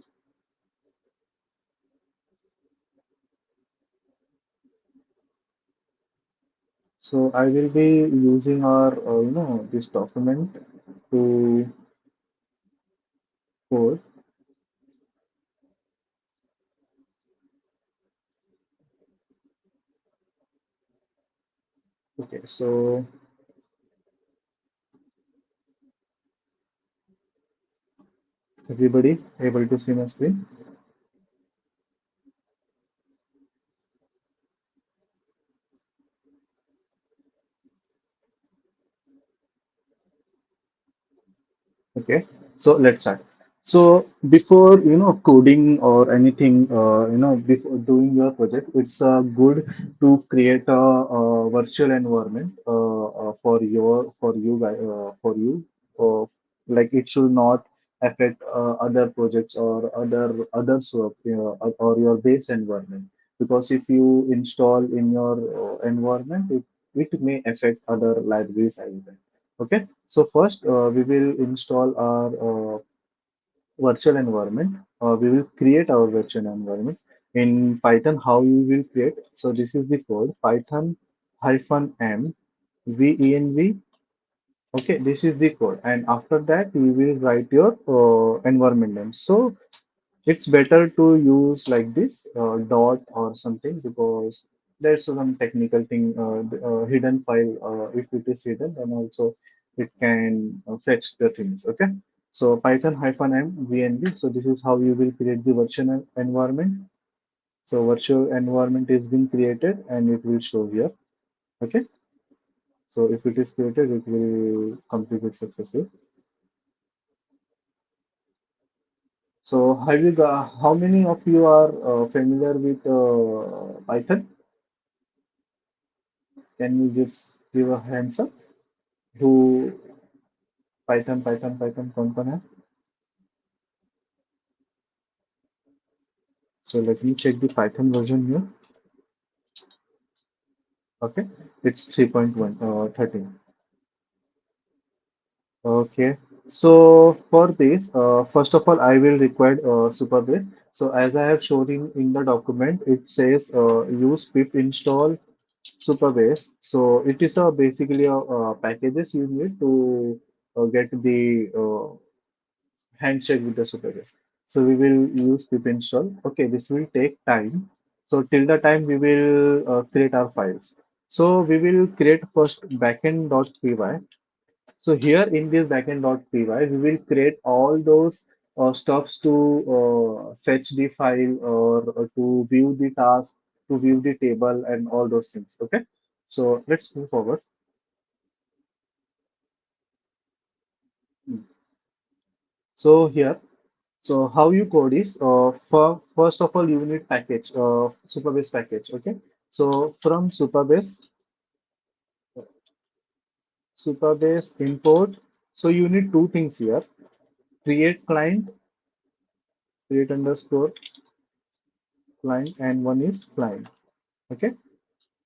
So I will be using our, this document to code. Okay, so everybody able to see my screen? Okay, so let's start. So before coding or anything, before doing your project, it's good to create a virtual environment for you guys for you. Like it should not affect other projects or others work, or your base environment, because if you install in your environment, it may affect other libraries as well. Okay, so first we will install our virtual environment. We will create our virtual environment in Python. How you will create? So this is the code: Python hyphen m venv. Okay, this is the code, and after that you will write your environment name. So it's better to use like this dot or something, because there's some technical thing, hidden file. If it is hidden, then also it can fetch the things. Okay, so Python hyphen m venv. So this is how you will create the virtual environment. So virtual environment is being created and it will show here. Okay, so if it is created, it will complete it successfully. So have you got, how many of you are familiar with Python? Can you just give a hands up? Who? Python कौन कौन है? So let me check the Python version here. Okay, it's 3.1 13. Okay, so for this, first of all, I will require Supabase. So as I have shown in the document, it says use pip install Supabase. So it is basically a packages you need to get the handshake with the Supabase. So we will use pip install. Okay, this will take time. So till the time we will create our files. So we will create first backend.py. So here in this backend.py, we will create all those stuffs to fetch the file or to view the task, to view the table and all those things. Okay. So let's move forward. So here, so how you code is for first of all you need package, Supabase package. Okay. So from Supabase import. So you need two things here: create client, create underscore client, and one is client. Okay.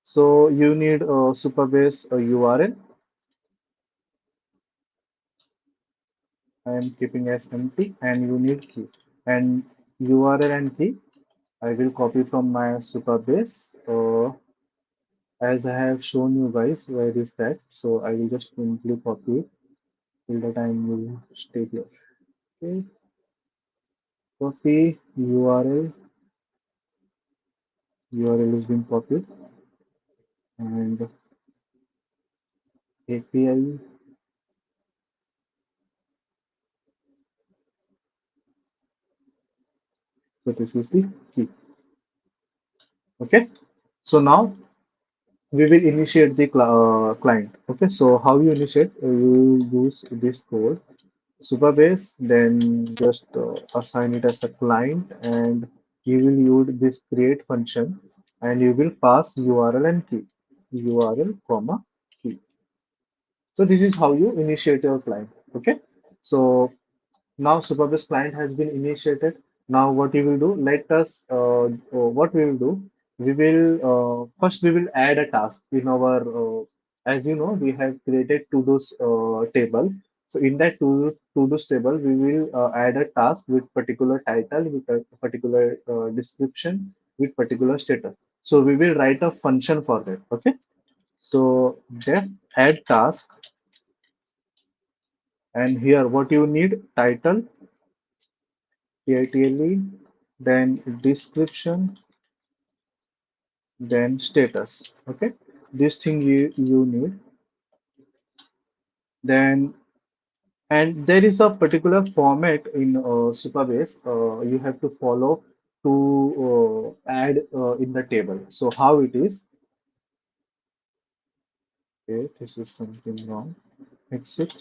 So you need Supabase URL. I am keeping as empty, and you need key and URL and key. I will copy from my Supabase. As I have shown you guys where is that. So I will just simply copy it till the time you stay here. Okay. Copy URL. URL is being copied and API. So this is the key. Okay. So now we will initiate the client. Okay, so how you initiate? You use this code Supabase, then just assign it as a client, and you will use this create function, and you will pass URL and key, URL comma key. So this is how you initiate your client. Okay, so now Supabase client has been initiated. Now what we will do? Let us what we will do. We will first we will add a task in our as you know we have created to-dos table. So in that to-dos table we will add a task with particular title, with a particular description, with particular status. So we will write a function for that. Okay. So def add task, and here what you need title title, then description, then status. Okay, this thing you need. Then and there is a particular format in Supabase you have to follow to add in the table. So how it is? Okay, this is something wrong. Exit.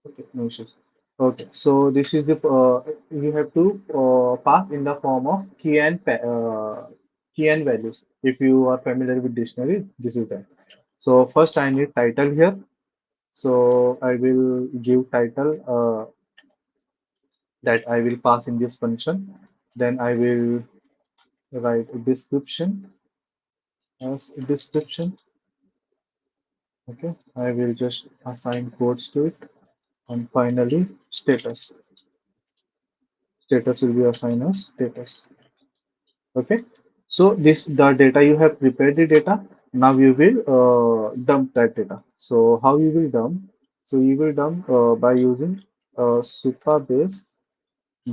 Okay, no issues. Okay, so this is the you have to pass in the form of key and values. If you are familiar with dictionary, this is that. So first I need title here. So I will give title that I will pass in this function. Then I will write a description as a description. Okay, I will just assign quotes to it. And finally, status. Status will be assigned as status. Okay, so this the data you have prepared the data. Now you will dump that data. So how you will dump? So you will dump by using supabase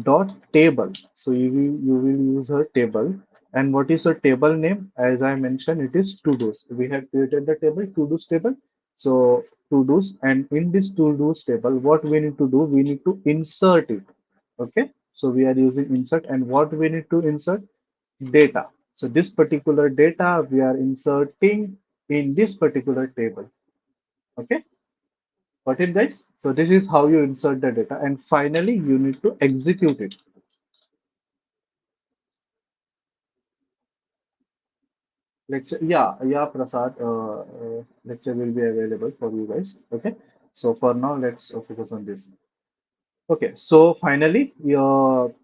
dot table. So you will use a table. And what is a table name? As I mentioned, it is to dos. We have created the table to dos table. So to dos, and in this to dos table, what we need to do? We need to insert it. Okay, so we are using insert, and what we need to insert? Data. So this particular data we are inserting in this particular table. Okay, got it, guys? So this is how you insert the data, and finally you need to execute it. lecture. Yeah, yeah, Prasad. Lecture will be available for you guys. Okay. So for now, let's focus on this. Okay. So finally, you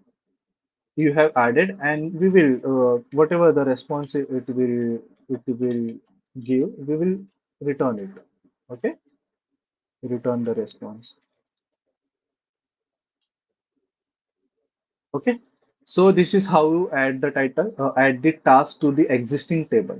have added, and we will whatever the response it will give, we will return it. Okay. Return the response. Okay, so this is how you add the title, add the task to the existing table.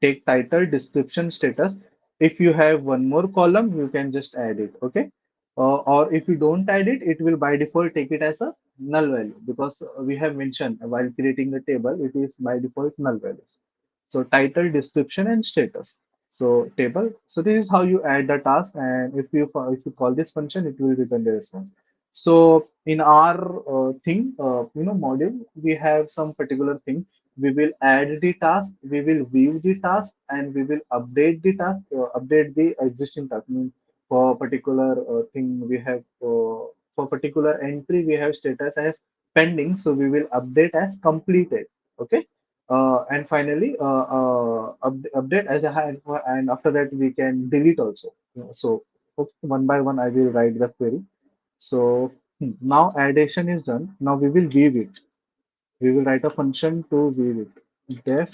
Take title, description, status. If you have one more column, you can just add it. Okay, or if you don't add it, it will by default take it as a null value because we have mentioned while creating the table, it is by default null values. So title, description, and status. So table. So this is how you add the task, and if you call this function, it will return the response. So in our module, we have some particular thing. We will add the task, we will view the task, and we will update the task, update the existing task. Means for particular thing, we have for particular entry, we have status as pending, so we will update as completed. Okay. And finally, update as a and after that we can delete also. So okay, one by one, I will write the query. So now addition is done. Now we will weave it. We will write a function to weave it. Def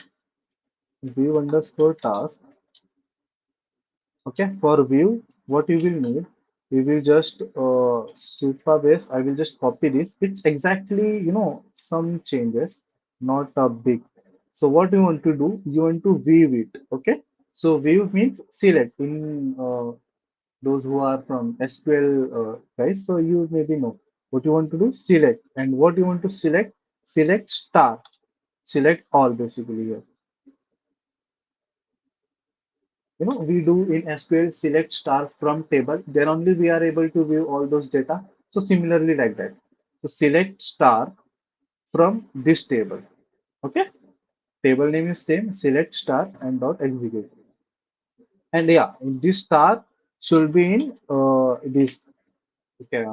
view underscore task. Okay, for view, what you will need, we will just Supabase. I will just copy this. It's exactly, some changes, not a big. So what you want to do, you want to weave it. Okay, so weave means select in those who are from SQL guys, so you maybe know what you want to do, select, and what you want to select, select star, select all basically here. We do in SQL select star from table, then only we are able to view all those data. So similarly like that. So select star from this table. Okay, table name is same, select star and dot execute. And yeah, this star should be in this. Okay,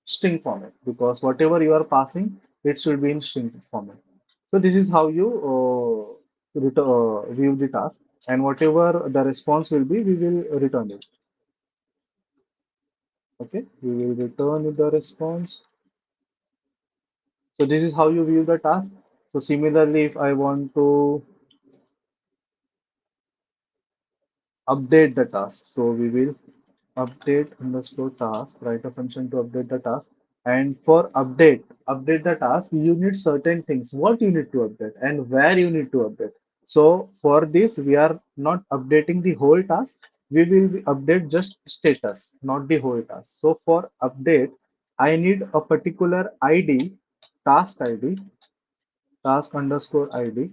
string format because whatever you are passing, it should be in string format. So this is how you view the task, and whatever the response will be, we will return it. Okay, we will return the response. So this is how you view the task. So similarly, if I want to update the task, so we will update underscore task, write a function to update the task. And for update the task, you need certain things, what you need to update and where you need to update. So for this, we are not updating the whole task. We will update just status, not the whole task. So for update, I need a particular ID, task ID, task underscore ID,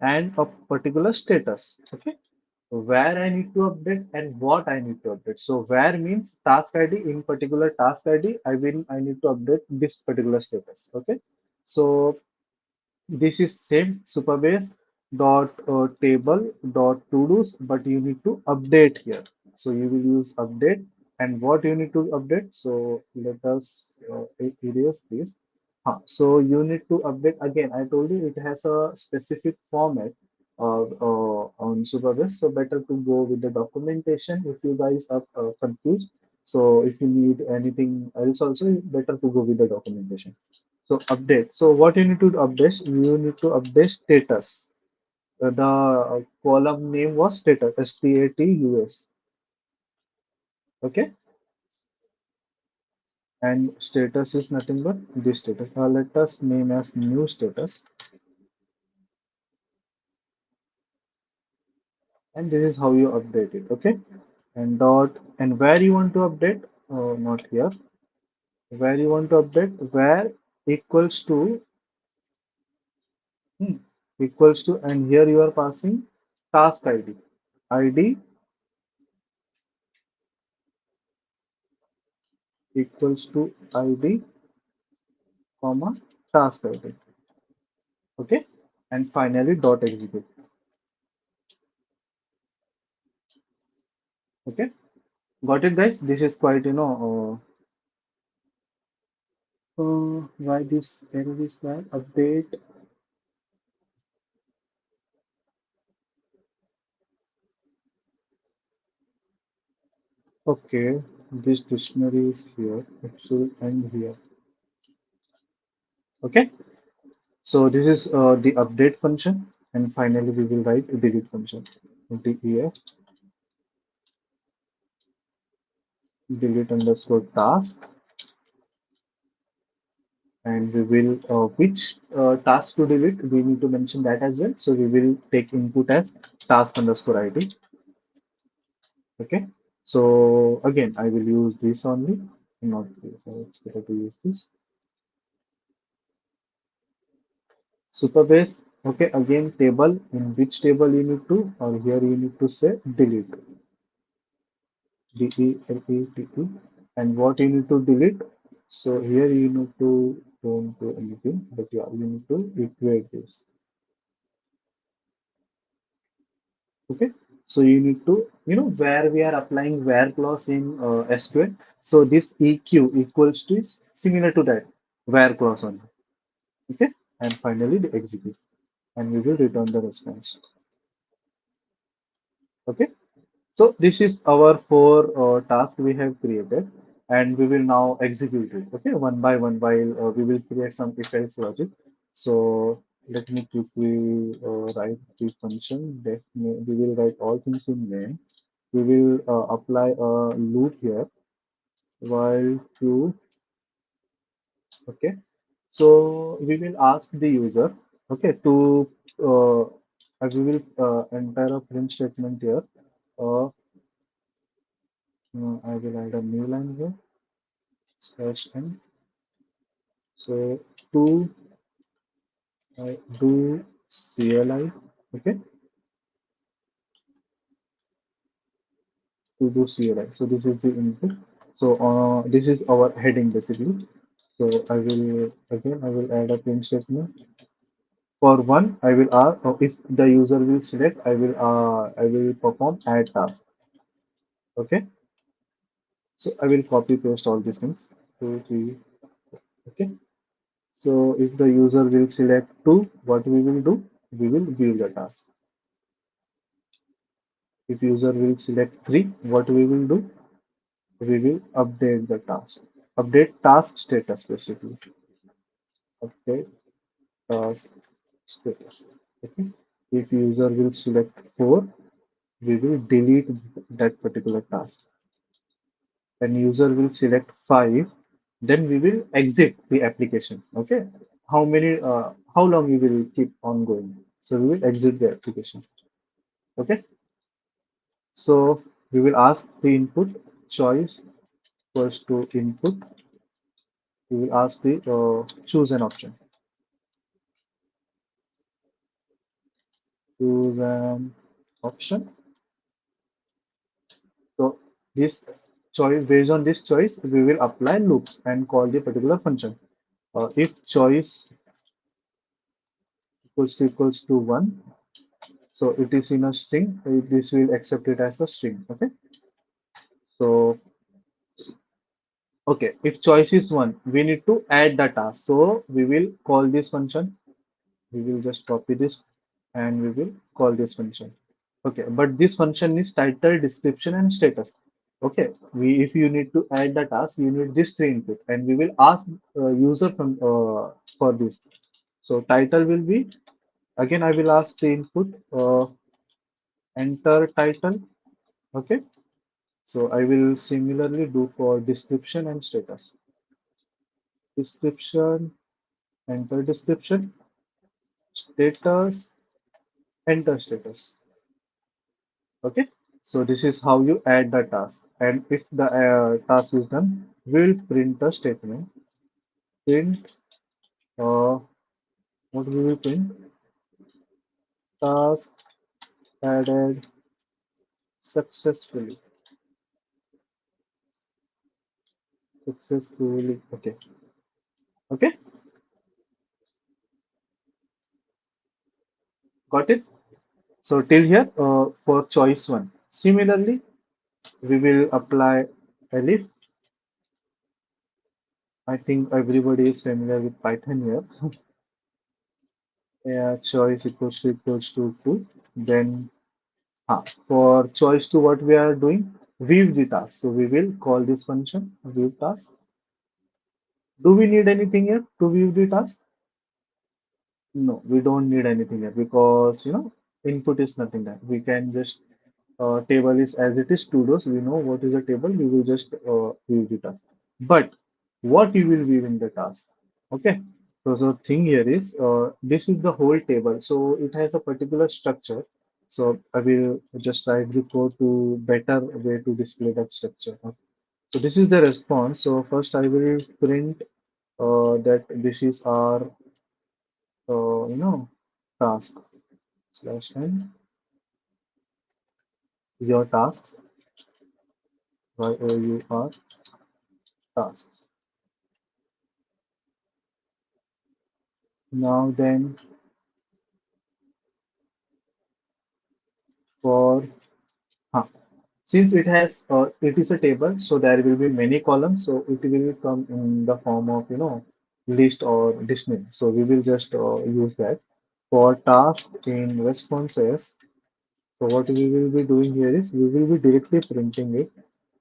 and a particular status. Okay, where I need to update and what I need to update. So where means task ID, in particular task ID, I need to update this particular status. Okay. So this is same Supabase dot table dot to dos, but you need to update here. So you will use update, and what you need to update. So let us erase this. So you need to update again. I told you it has a specific format on Supabase. So better to go with the documentation if you guys are confused. So if you need anything else also, better to go with the documentation. So update. So what you need to update? You need to update status. The column name was status, status. Okay, and status is nothing but this status. Let us name as new status, and this is how you update it. Okay, and dot and where you want to update? Not here. Where you want to update? Where equals to hmm, equals to, and here you are passing task ID. ID equals to ID comma task ID. Okay, and finally dot execute. Okay, got it, guys? This is quite why this error is that update. Okay, this dictionary is here. It should end here. Okay, so this is the update function, and finally we will write delete function. Def delete underscore task, and we will which task to delete. We need to mention that as well. So we will take input as task underscore id. Okay, so again I will use this only, not this. So it's better to use this. Supabase, okay, again table, in which table you need to, or here you need to say delete, delete, and what you need to delete. So here you need to don't do anything, but yeah, you need to equate this, okay. So you need to, where we are applying where clause in SQL. So this EQ equals to is similar to that where clause only, okay. And finally the execute, and we will return the response, okay. So this is our four tasks we have created, and we will now execute it. Okay, one by one, while we will create some if else logic. So let me quickly write the function. That we will write all things in main. We will apply a loop here while true. Okay, so we will ask the user. Okay, to we will enter a print statement here. I will add a new line here. Slash n. So to do CLI, okay, to do CLI. So this is the input. So this is our heading basically. So I will add a print statement. For one, I will if the user will select, I will perform add task. Okay. So I will copy paste all these things. Two, three. Okay. So if the user will select two, what we will do? We will view the task. If user will select 3, what we will do? We will update the task. Update task status basically. Update task status. Okay. If user will select 4, we will delete that particular task. When user will select 5, then we will exit the application. Okay. How long we will keep on going? So we will exit the application. Okay. So we will ask the input choice first to input. We will ask the choose an option. Choose an option. So this choice, based on this choice, we will apply loops and call the particular function. If choice equals to 1, so it is in a string. This will accept it as a string. Okay. So okay, if choice is 1, we need to add the task. So we will call this function. We will just copy this and we will call this function. Okay, but this function is title, description, and status. Okay, if you need to add the task, you need this three input, and we will ask user from for this. So title will be, again I will ask the input enter title. Okay, so I will similarly do for description and status. Description, enter description, status, enter status. Okay, so this is how you add the task, and if the task is done, we'll print a statement. Print what will we print? Task added successfully. Successfully. Okay. Okay. Got it. So till here for choice one. Similarly, we will apply elif. I think everybody is familiar with Python here. Yeah, choice equals to 2. Then for choice 2, what we are doing? view the task. So we will call this function view task. Do we need anything here to view the task? No, we don't need anything here because input is nothing there. We can just table is as it is to those. We know what is a table. We will just view the task. But what you will view in the task? Okay. So the thing here is this is the whole table. So it has a particular structure. So I will just write the code to better way to display that structure. So this is the response. So first I will print that this is our task slash n your tasks your tasks. Now then for huh, since it is a table, so there will be many columns, so it will come in the form of list or dictionary. So we will just use that for task in responses. So what we will be doing here is we will be directly printing it.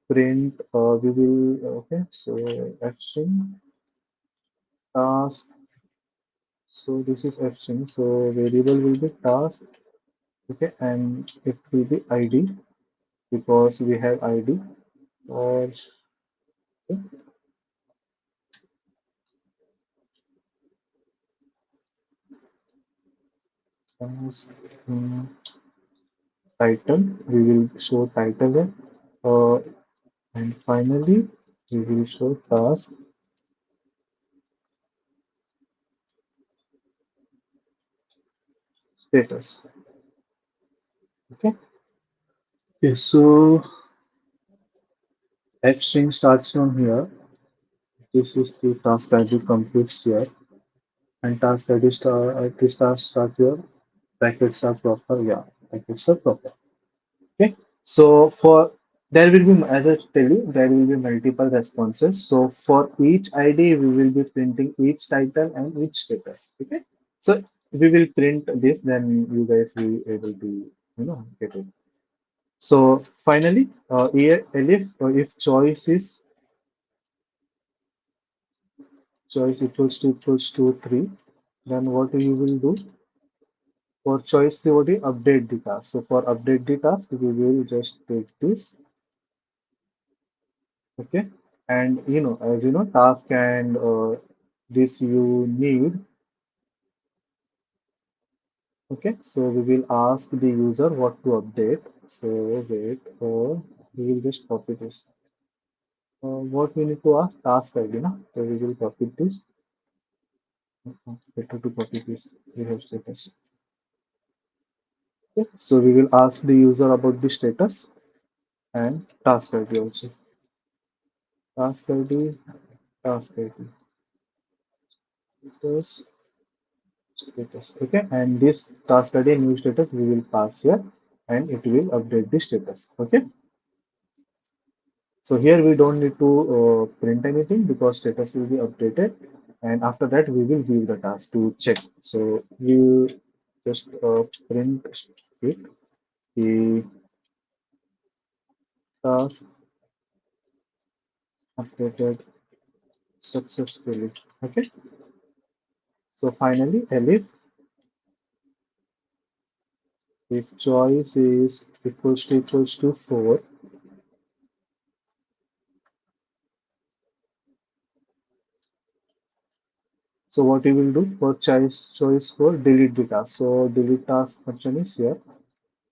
Print we will okay. So fstring task. So this is fstring. So variable will be task. Okay, and it will be ID because we have ID or okay, task, title. We will show title here. And finally, we will show task status. Okay. Okay. So F string starts from here. This is the task ID completes here, and task ID start here. Brackets are proper. Yeah, brackets are proper. Okay. So for there will be, as I tell you, there will be multiple responses. So for each ID, we will be printing each title and each status. Okay. So we will print this, then you guys will be able to, get it. So finally, here, if choice equals to 3, then what you will do for choice COD update the task. So for update the task, we will just take this. Okay, and as task and this you need. Okay, so we will ask the user what to update. So wait, we will just copy this. What we need to ask task ID, na? So we will copy this. Better to copy this. We have status. Okay, so we will ask the user about the status and task ID also. Task ID, task ID. Status, status. Okay, and this task ID new status we will pass here and it will update the status. Okay, so here we don't need to print anything because status will be updated, and after that we will view the task to check. So we will just print it the task updated successfully. Okay, so finally if choice is equals to 4. So what you will do for choice for delete the task. So delete task function is here.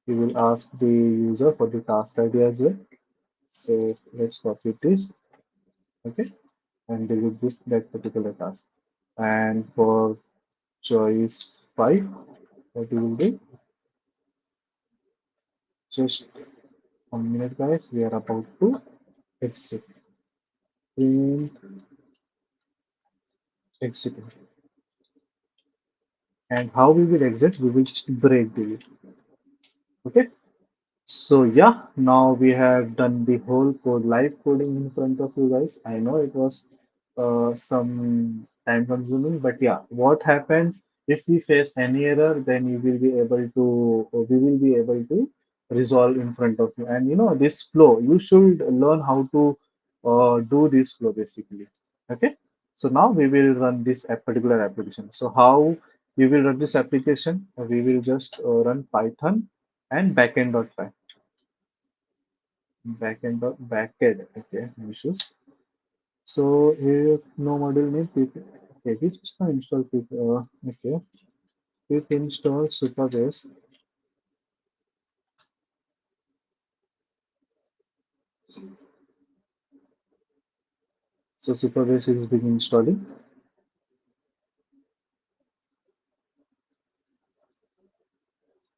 You will ask the user for the task ID as well. So let's copy this, okay, and delete this that particular task. And for choice 5, what you will do, just 1 minute guys, we are about to exit. Print execute. And how we will exit, we will just break the okay. So yeah, now we have done the whole code, live coding in front of you guys. I know it was some time consuming, but yeah, what happens if we face any error, then you will be able to, we will be able to resolve in front of you. And this flow, you should learn how to do this flow basically. Okay. So now we will run this particular application. So how we will run this application? We will just run Python and backend.py. Backend. Okay. No issues. So here no module name. Okay. We just now install okay. We install Supabase. So Supabase is being installing.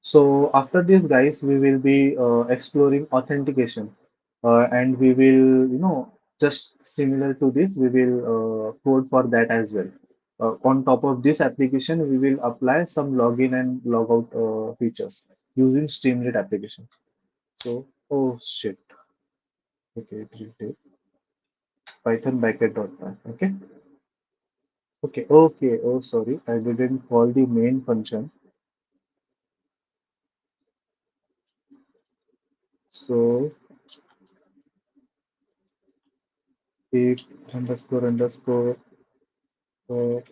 So after this, guys, we will be exploring authentication, and we will, just similar to this, we will code for that as well. On top of this application, we will apply some login and logout features using Streamlit application. So, oh shit. Okay, it will take Python backend.py. Okay, okay. Oh, sorry, I didn't call the main function. So, if underscore no,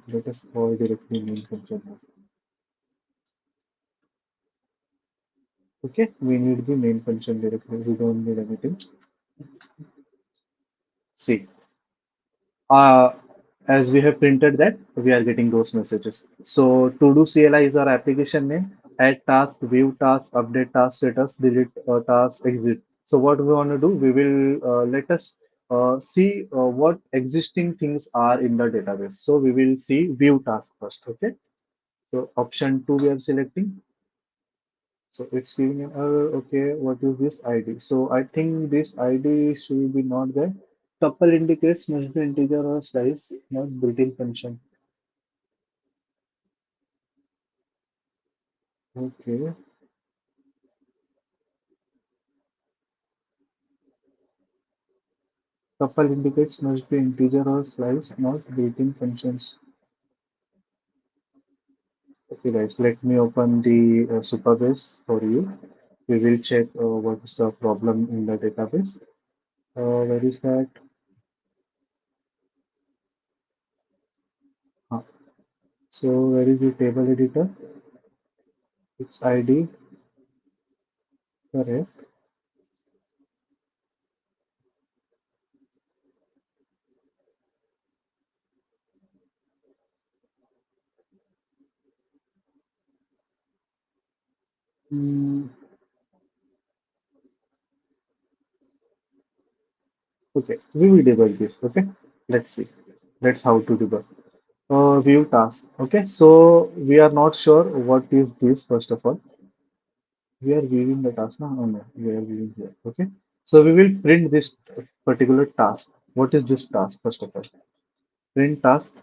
let us call directly main function now. Okay, we need the main function directly. We don't need anything. See, uh, as we have printed that, we are getting those messages. So to do CLI is our application name. Add task, view task, update task status, delete task, exit. So what we want to do, we will let us see what existing things are in the database. So we will see view task first. Okay. So option 2 we are selecting. So it's giving an error. Okay, what is this ID? So I think this ID should be not there. Tuple indicates must be integer or slice, not built-in function. Okay, tuple indicates must be integer or slice, not built-in functions. Okay, guys, let me open the Supabase for you. We will check what is the problem in the database. Where is that? Huh. So where is the table editor? Its ID, correct. Hmm. Okay, we will debug this. Okay, let's see. That's how to debug. View task. Okay, so we are not sure what is this first of all. We are viewing the task. No, no, no. We are viewing here. Okay, so we will print this particular task. What is this task first of all? Print task.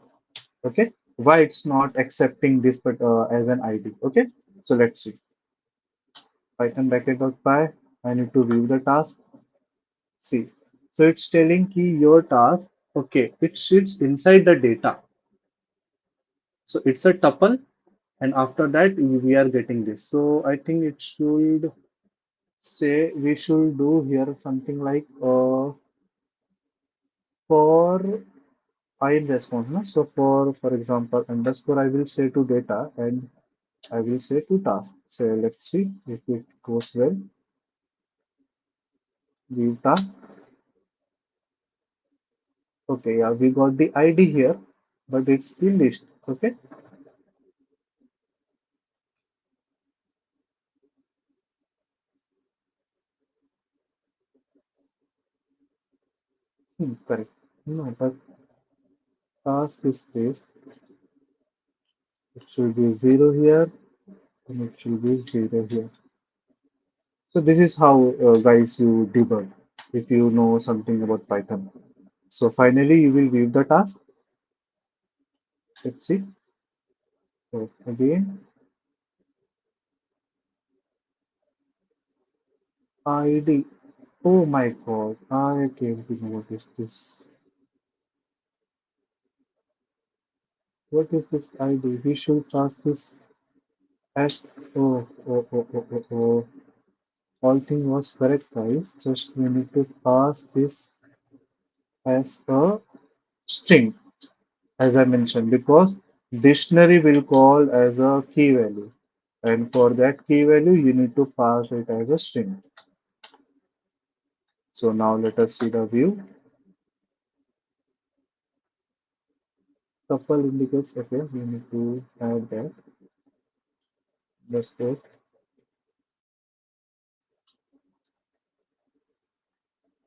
Okay, why it's not accepting this but as an ID? Okay, so let's see. Python backend.py. I need to view the task. See, so it's telling key your task. Okay, it sits inside the data. So it's a tuple, and after that we are getting this. So I think it should say we should do here something like for in response. No? So for example underscore I will say to data and I will say to task. So let's see if it goes well. View task. Okay, yeah, we got the ID here, but it's the list. Okay. Correct. No, but task is this. It should be 0 here and it should be 0 here. So this is how guys you debug if you know something about Python. So finally you will view the task. Let's see. So again ID. Oh my god, I came to know what is this. What is this ID? We should pass this as oh. All thing was correct, guys. Just we need to pass this as a string, as I mentioned, because dictionary will call as a key value. And for that key value, you need to pass it as a string. So now let us see the view. Couple indicates, okay, we need to add that. Let's go.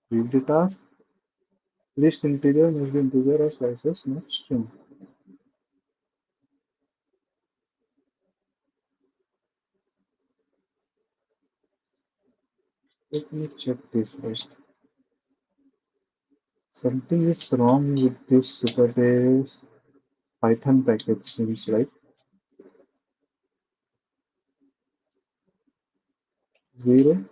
Read the task. List integer must be integer or slices, not string. Let me check this first. Something is wrong with this Supabase Python package, seems like. Zero.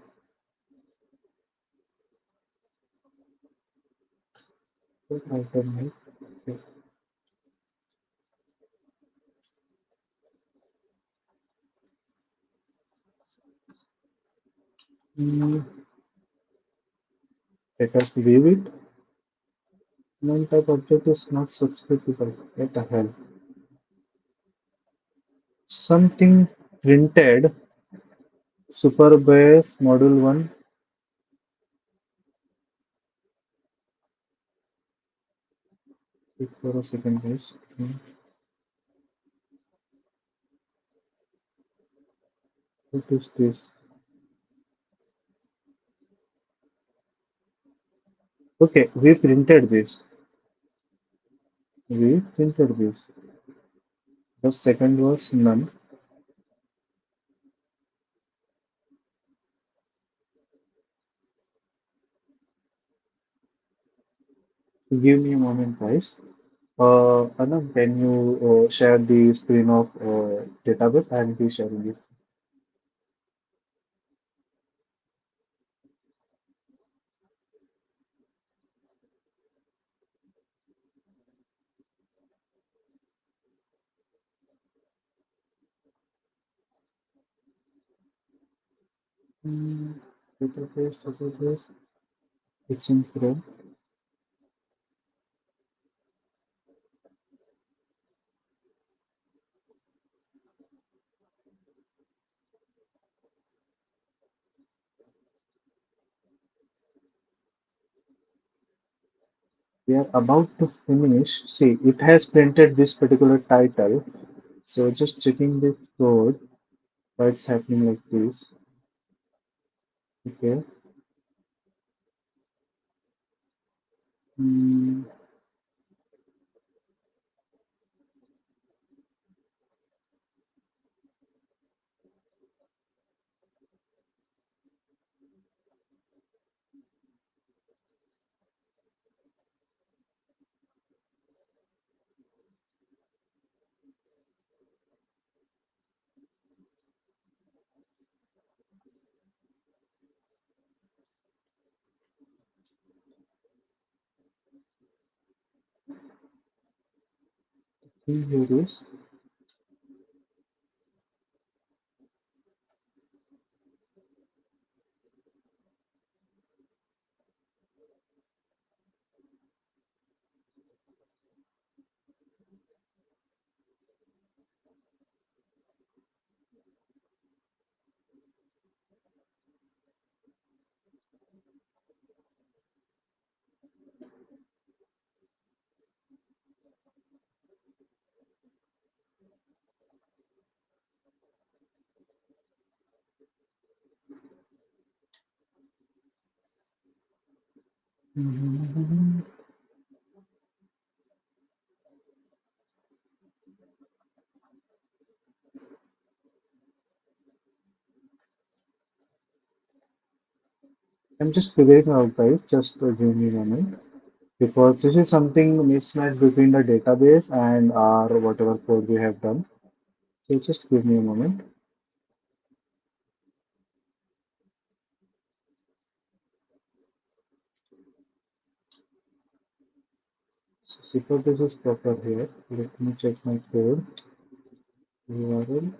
Python, okay. Hmm, let us view it. Non-type object is not subscriptable. What the hell? Something printed Superbase module 1. Wait for a second, guys. What is this? Okay, we printed this. We printed this. The second was none. Give me a moment, guys. Anand, can you share the screen of database? I will be sharing it. Hmm, database. It's in Chrome. We are about to finish. See, it has printed this particular title. So just checking the code, why it's happening like this. Okay. Hmm, here it is. Mhm. I'm just figuring out, guys. Just give me a moment. Because this is something mismatch between the database and our whatever code we have done. So just give me a moment. So Superbase is proper here. Let me check my code URL.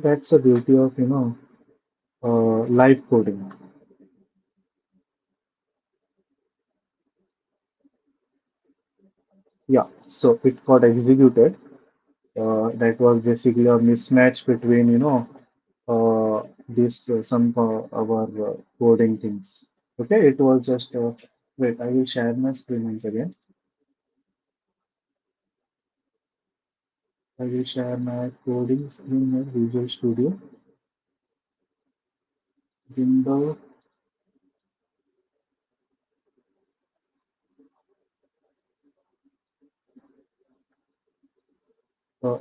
that's the beauty of, live coding. Yeah, so it got executed. That was basically a mismatch between, this some our coding things. Okay, it was just wait. I will share my screen once again. I will share my coding screen here, Visual Studio, window.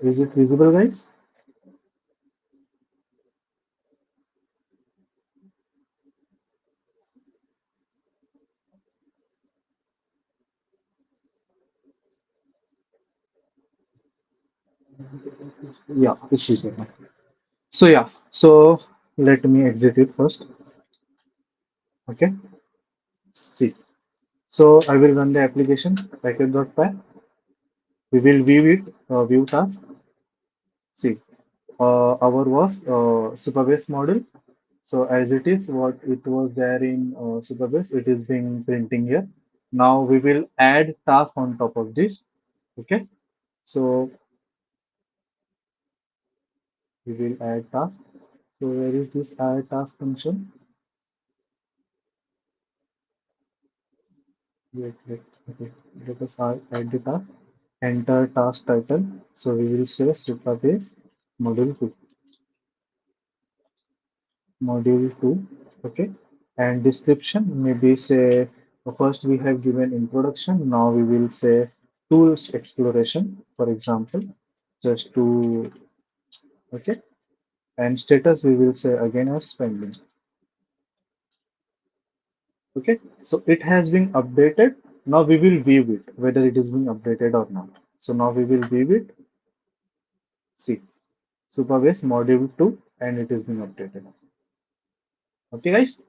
Is it visible, guys? Yeah, this is it. So yeah, so let me exit it first. Okay, see. So I will run the application package.py. We will view it, view task. See, our was Supabase model. So as it is, what it was there in Supabase, it is being printing here. Now we will add task on top of this. Okay, so we will add task. So where is this add task function? Wait. Okay, let us add the task. Enter task title. So we will say Supabase module 2. Module 2. Okay, and description maybe say first we have given introduction. Now we will say tools exploration, for example, just to okay, and status we will say again as spending. Okay, so it has been updated. Now we will view it whether it is being updated or not. So now we will view it. See, Supabase module 2 and it is being updated. Okay, guys.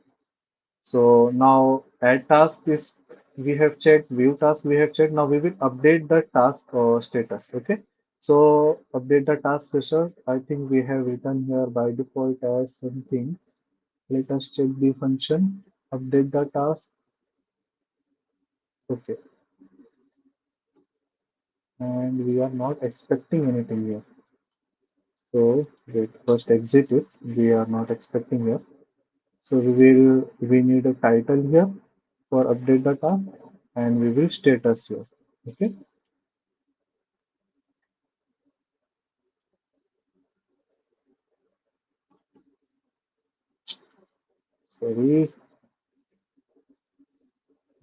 So now add task is we have checked, view task we have checked. Now we will update the task status. Okay. So update the task status. I think we have written here by default as something. Let us check the function. Update the task. Okay. And we are not expecting anything here. So wait, first exit it. We are not expecting here. So we need a title here for update the task and we will status here. Okay. Sorry,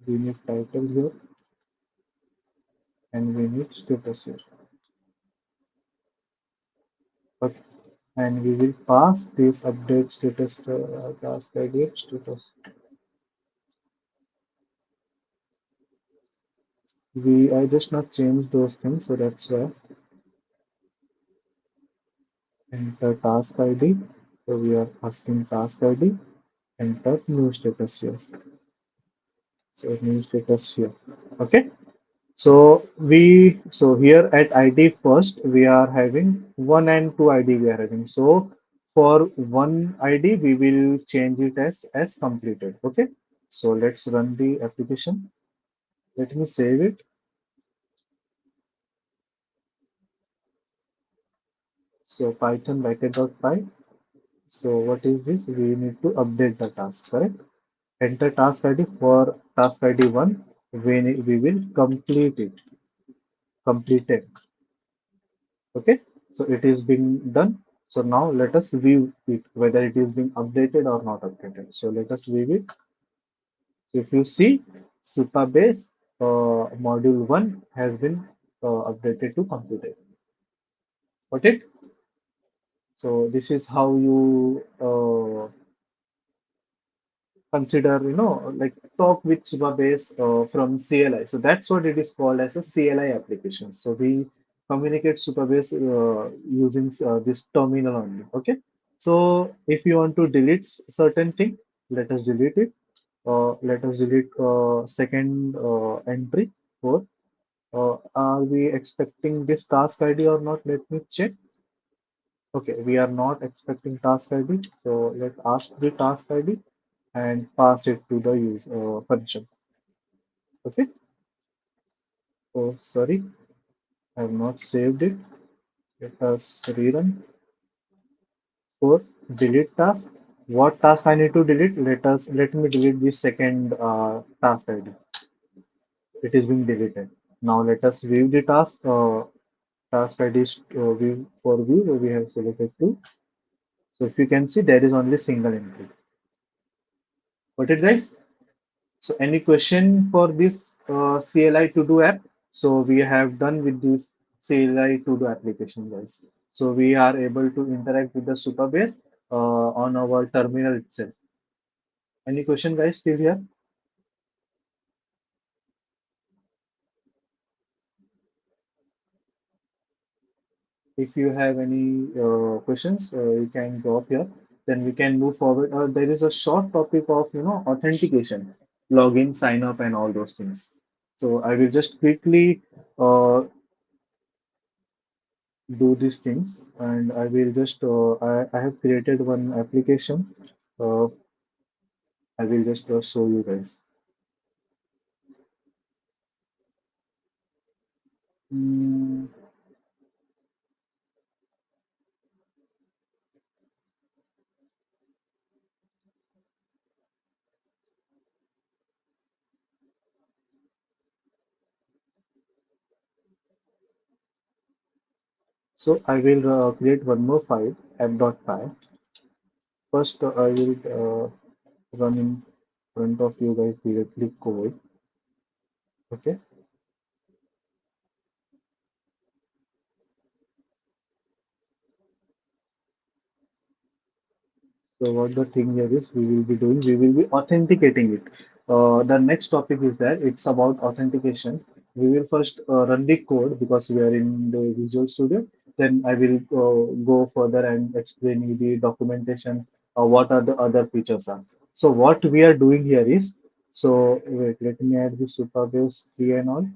we need title here and we need status here. Okay. And we will pass this update status task ID status. I just not changed those things, so that's why enter task ID. So we are asking task ID, enter new status here. So new status here. Okay. So here at ID first we are having one and two ID we are having. So for one ID we will change it as completed. Okay. So let's run the application. Let me save it. So Python package.py. So what is this? We need to update the task, correct? Enter task ID for task ID 1. We will complete it. Completed. Okay, so it is being done. So now let us view it whether it is being updated or not updated. So let us view it. So if you see, Supabase module 1 has been updated to completed. Okay, so this is how you consider, like talk with Supabase from CLI. So that's what it is called as a CLI application. So we communicate Supabase using this terminal only. Okay. So if you want to delete certain thing, let us delete it. Let us delete second entry for. Are we expecting this task ID or not? Let me check. Okay, we are not expecting task ID. So let's ask the task ID and pass it to the use function. Okay. Oh, sorry, I have not saved it. Let us rerun for delete task. What task I need to delete? Let me delete the second task ID. It is being deleted. Now let us view the task. Task ID is view for view. We have selected two. So if you can see, there is only single entry. Got it, guys? So any question for this CLI to do app? So we have done with this CLI to do application, guys. So we are able to interact with the Supabase on our terminal itself. Any question, guys, still here? If you have any questions, you can drop here. Then we can move forward. There is a short topic of authentication, login, sign up, and all those things. So I will just quickly do these things, and I will just I have created one application. Uh, I will just show you guys. Mm, so I will create one more file, app.py. First, I will run in front of you guys directly code. Okay. So what the thing here is we will be doing, we will be authenticating it. The next topic is that it's about authentication. We will first run the code because we are in the Visual Studio. Then I will go further and explain you the documentation, what are the other features are. So what we are doing here is, so wait, let me add the Supabase key and all.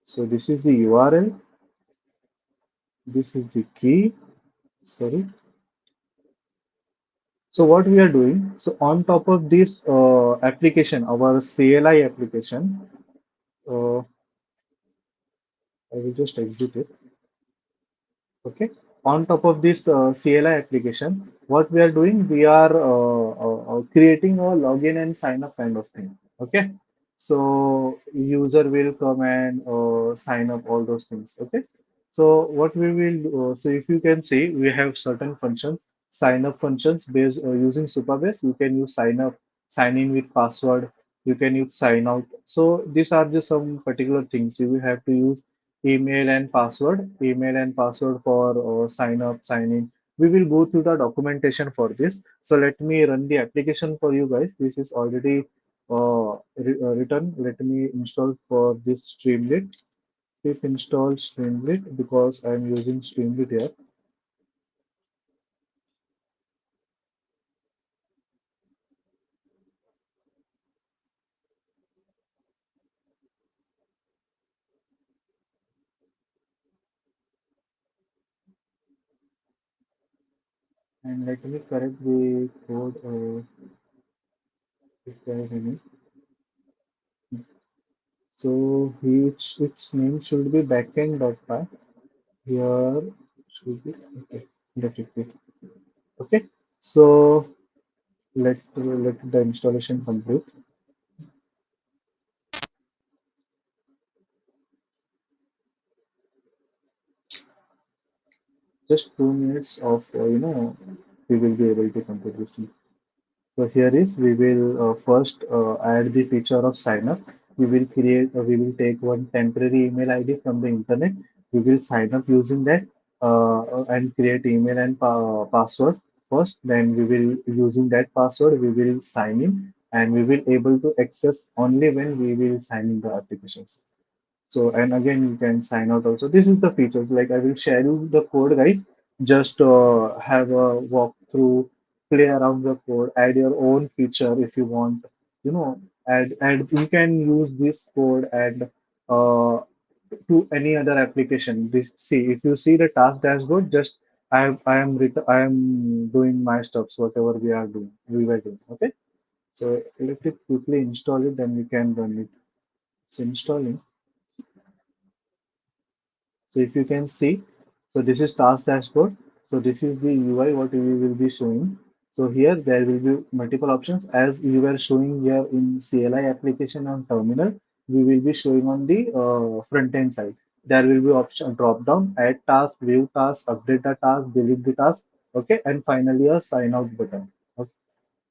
So this is the URL, this is the key, sorry. So what we are doing, so on top of this application, our CLI application, I will just exit it. Okay. On top of this CLI application, what we are doing, we are creating a login and sign up kind of thing. Okay. So user will come and sign up all those things. Okay. So what we will do, so if you can see, we have certain functions, sign up functions based using Supabase. You can use sign up, sign in with password. You can use sign out. So these are just some particular things you will have to use email and password for sign up, sign in. We will go through the documentation for this. So let me run the application for you guys. This is already written. Let me install for this Streamlit. Pip install Streamlit because I'm using Streamlit here. And let me correct the code if there is any. So its name should be backend.py. Here should be okay. Let it be. Okay. So let the installation complete. Just 2 minutes of we will be able to complete this. So here is we will first add the feature of sign up. We will take one temporary email ID from the internet. We will sign up using that and create email and password first. Then we will using that password we will sign in and we will able to access only when we will sign in the applications. So, and again, you can sign out also. This is the features. Like I will share you the code, guys. Just have a walk through, play around the code, add your own feature if you want. You know, add. You can use this code and to any other application. This, see, if you see the task dashboard, just I am doing my stuffs, whatever we were doing. Okay, so let it quickly install it, then we can run it. It's installing. So if you can see, so this is task dashboard. So this is the UI what we will be showing. So here there will be multiple options as you were showing here in CLI application on terminal. We will be showing on the front end side. There will be option drop down, add task, view task, update the task, delete the task. Okay, and finally a sign out button. Okay.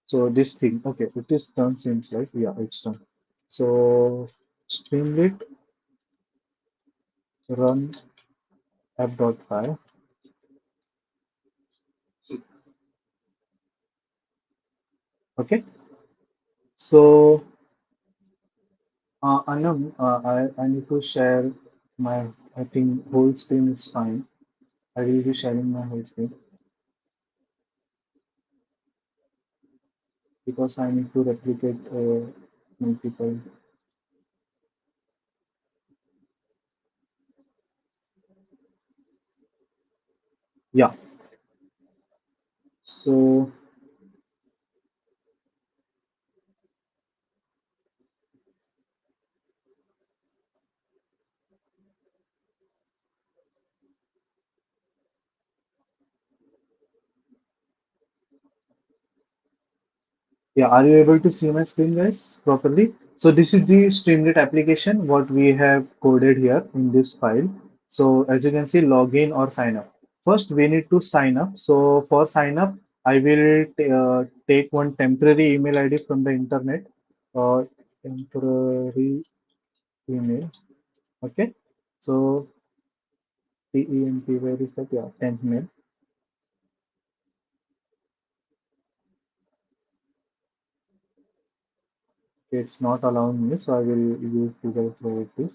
So this thing, okay, it is done seems like yeah, it's done. So Streamlit run app.py. Okay. So, Anam, I need to share my, I think, whole screen is fine. I will be sharing my whole screen because I need to replicate multiple. Yeah. So, yeah, are you able to see my screen, guys, properly? So this is the Streamlit application, what we have coded here in this file. So as you can see, login or sign up. First, we need to sign up. So for sign up, I will take one temporary email ID from the internet. Temporary email. Okay. So TEMP, where is that? Yeah, temp mail. It's not allowing me, so I will use Google Chrome this.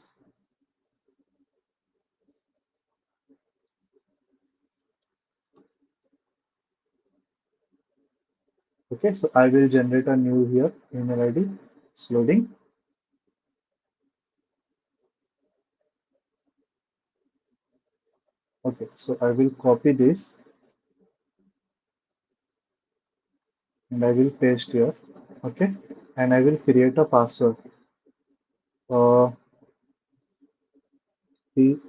Okay, so I will generate a new here email ID. It's loading. Okay, so I will copy this and I will paste here. Okay, and I will create a password. Uh, the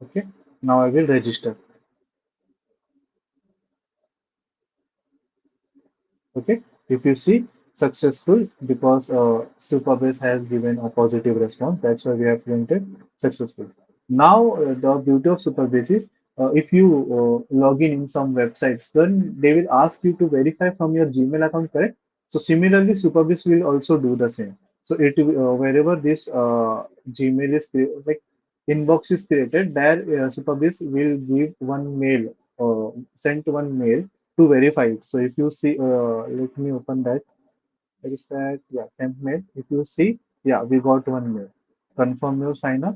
okay. Now I will register. Okay, if you see successful because Supabase has given a positive response. That's why we have printed successful. Now the beauty of Supabase is if you log in some websites, then they will ask you to verify from your Gmail account, correct? So similarly, Supabase will also do the same. So it wherever this Gmail is like inbox is created, there Supabase will give one mail, send one mail to verify it. So if you see, let me open that. There is that, yeah, temp mail. If you see, yeah, we got one mail. Confirm your sign up.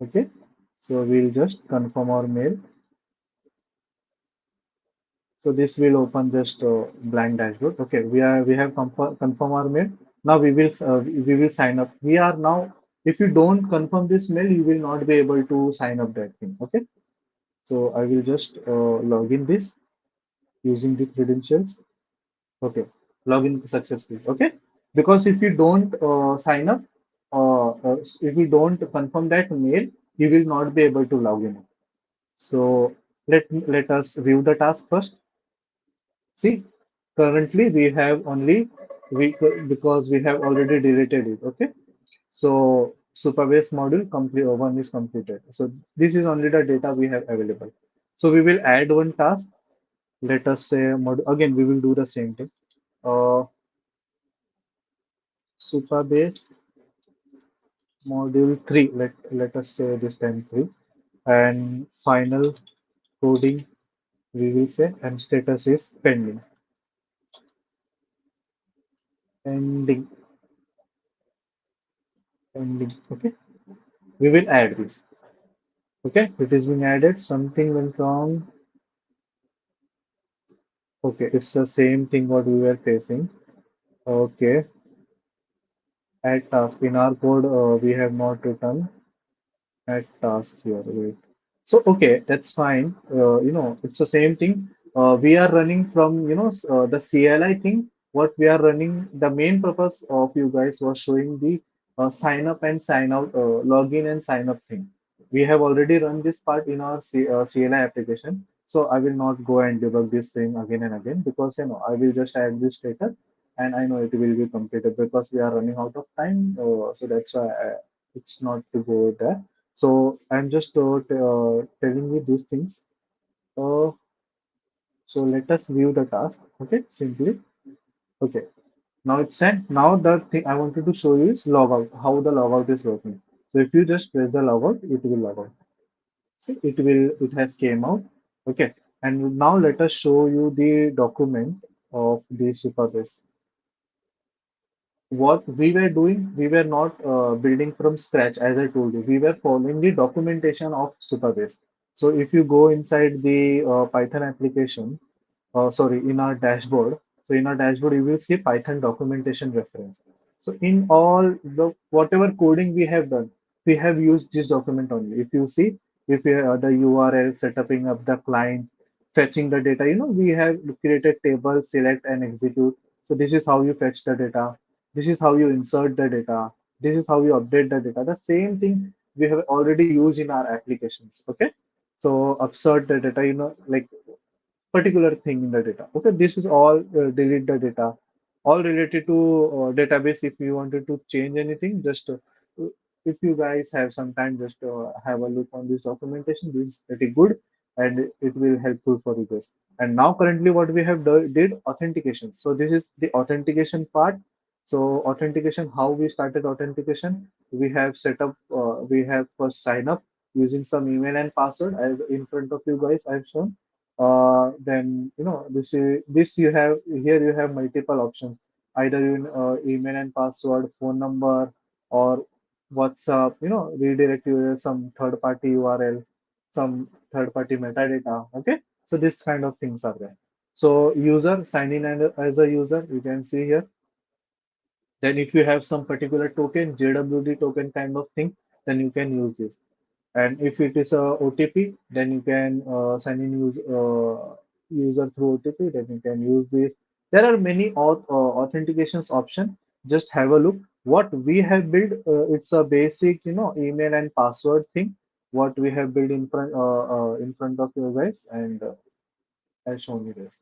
Okay. So we'll just confirm our mail. So this will open just blank dashboard. Okay, we have confirm our mail. Now we will sign up. We are now. If you don't confirm this mail, you will not be able to sign up that thing. Okay. So I will just log in this using the credentials. Okay, login successful. Okay, because if you don't sign up, if you don't confirm that mail, you will not be able to log in. So let us view the task first. See, currently we have only we because we have already deleted it. Okay, so Supabase module complete one is completed. So this is only the data we have available. So we will add one task. Let us say again we will do the same thing. Uh, Supabase module 3, let us say this time 3, and final coding we will say, and status is pending, pending. Okay, we will add this. Okay, it is being added. Something went wrong. Okay, it's the same thing what we were facing. Okay, add task. In our code, we have not written add task here. Wait. So, okay, that's fine. It's the same thing. We are running from, the CLI thing. What we are running, the main purpose of you guys was showing the sign up and sign out, login and sign up thing. We have already run this part in our CLI application. So I will not go and debug this thing again and again because, I will just add this status and I know it will be completed because we are running out of time. So that's why it's not to go there. So I'm just telling you these things. Uh, so let us view the task. Okay, simply. Okay. Now it's sent. Now the thing I wanted to show you is logout. How the logout is working. So if you just press the logout, it will log out. See, it has came out. Okay. And now let us show you the document of the Supabase. What we were doing, we were not building from scratch, as I told you. We were following the documentation of Supabase. So if you go inside the Python application, sorry, in our dashboard. So in our dashboard, you will see Python documentation reference. So in all the whatever coding we have done, we have used this document only. If you see, if you the URL, setting up the client, fetching the data, we have created table, select and execute. So this is how you fetch the data. This is how you insert the data. This is how you update the data. The same thing we have already used in our applications. Okay. So upsert the data, like particular thing in the data. Okay, this is all delete the data, all related to database. If you wanted to change anything, just if you guys have some time, just have a look on this documentation. This is pretty good and it will helpful for you guys. And now currently what we have did authentication. So this is the authentication part. So authentication, how we started authentication, we have set up, we have first sign up using some email and password as in front of you guys I've shown. Then this you have here, you have multiple options, either in email and password, phone number, or WhatsApp, redirect you some third party URL, some third party metadata. Okay, so this kind of things are there. So user sign in and as a user, you can see here. Then if you have some particular token, JWD token kind of thing, then you can use this. And if it is a OTP, then you can send in user through OTP. Then you can use this. There are many authentications option. Just have a look. What we have built, it's a basic, email and password thing. What we have built in front of you guys, and I'll show you this.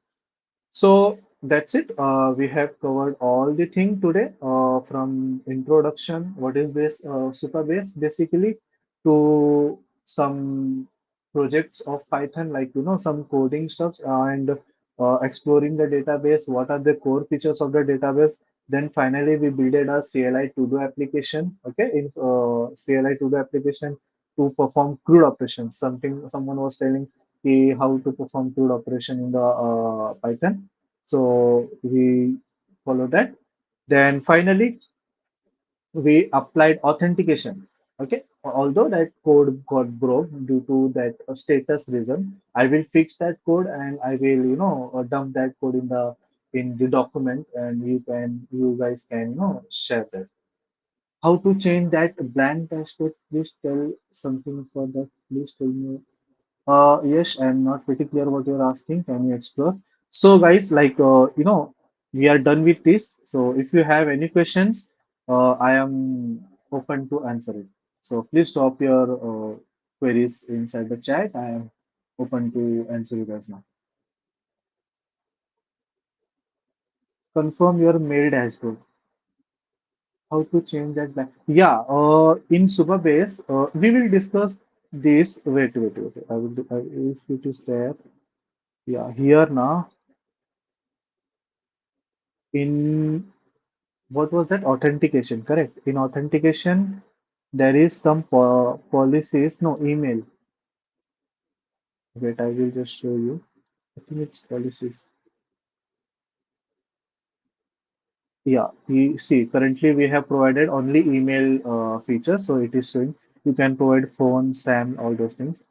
So that's it. We have covered all the thing today, from introduction, what is this Supabase basically, to some projects of Python, like some coding stuff, and exploring the database. What are the core features of the database? Then finally we built a CLI to do application. Okay, in CLI to do application to perform CRUD operations. Someone was telling how to perform CRUD operation in the Python. So we follow that. Then finally, we applied authentication. Okay, although that code got broke due to that status reason, I will fix that code and I will, dump that code in the document, and you guys can, share that. How to change that blank dashboard? Please tell something for that. Please tell me. Yes, I'm not pretty clear what you're asking. Can you explore? So, guys, like, we are done with this. So, if you have any questions, I am open to answer it. So, please drop your queries inside the chat. I am open to answer you guys now. Confirm your mail dashboard. How to change that back? Yeah, in Supabase, we will discuss this. Wait. I will, if it is there. Yeah, here now. In what was that? Authentication, correct? In authentication, there is some policies. No, email. Wait, I will just show you. I think it's policies. Yeah, we see currently we have provided only email feature, so it is showing you can provide phone, SAM, all those things.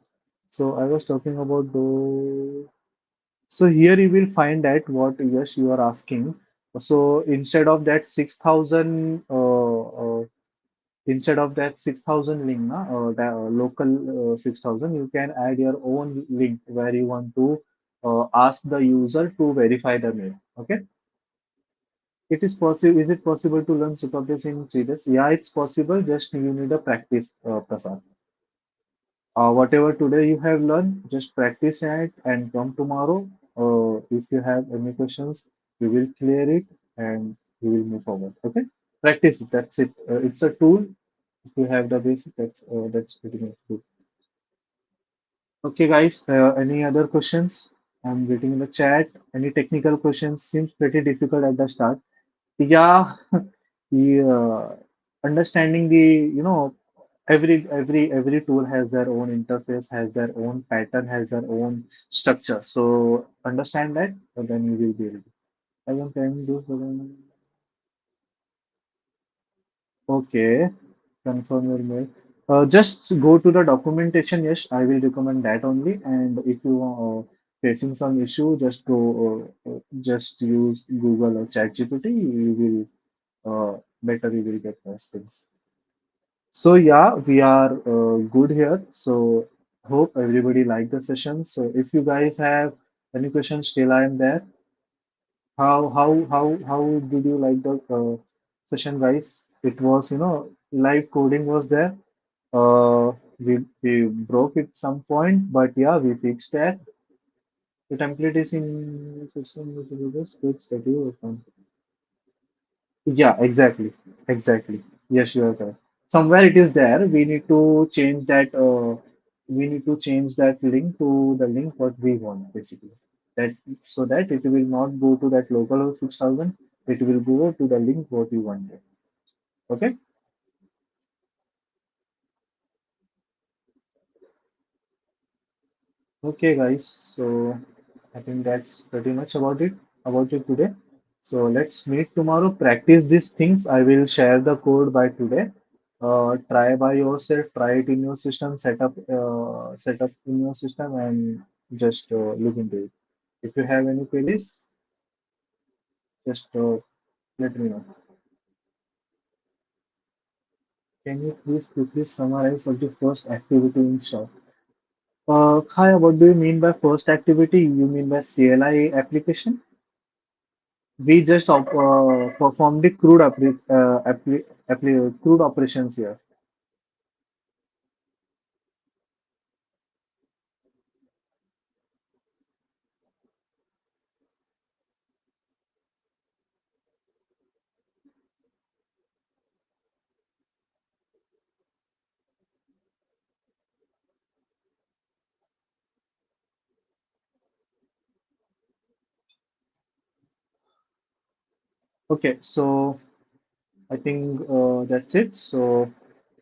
So I was talking about the. So here you will find that what, yes, you are asking. So instead of that 6,000 link, na, the local 6,000, you can add your own link where you want to ask the user to verify the mail. Okay. It is possible. Is it possible to learn Supabase in 3 days? Yeah, it's possible. Just you need a practice, Prasad. Whatever today you have learned, just practice it and come tomorrow. If you have any questions, we will clear it and we will move forward. Okay? Practice it. That's it. It's a tool. If you have the basic, that's pretty much good. Okay, guys. Any other questions? I'm waiting in the chat. Any technical questions? Seems pretty difficult at the start. Yeah, yeah. Understanding the, every tool has their own interface, has their own pattern, has their own structure. So understand that, and then you will be able to. I am trying to do. Okay, confirm your mail. Just go to the documentation. Yes, I will recommend that only. And if you are facing some issue, just use Google or ChatGPT. You will better you will get those things. So yeah, we are good here. So hope everybody liked the session. So if you guys have any questions, still I am there. How did you like the session, guys? It was, live coding was there. We broke it some point, but yeah, we fixed that. The template is in section. Just good study or something. Yeah, exactly. Exactly. Yes, you are correct. Somewhere it is there. We need to change that. We need to change that link to the link what we want, basically. That so that it will not go to that local 6,000. It will go to the link what we wanted. Okay. Okay, guys. So I think that's pretty much about it today. So let's meet tomorrow. Practice these things. I will share the code by today. Try by yourself. Try it in your system. Set up in your system and just look into it. If you have any queries, just let me know. Can you please quickly summarize of the first activity in short? Kaya, what do you mean by first activity? You mean by CLI application? We just perform the crude operations here. Okay, so I think that's it. So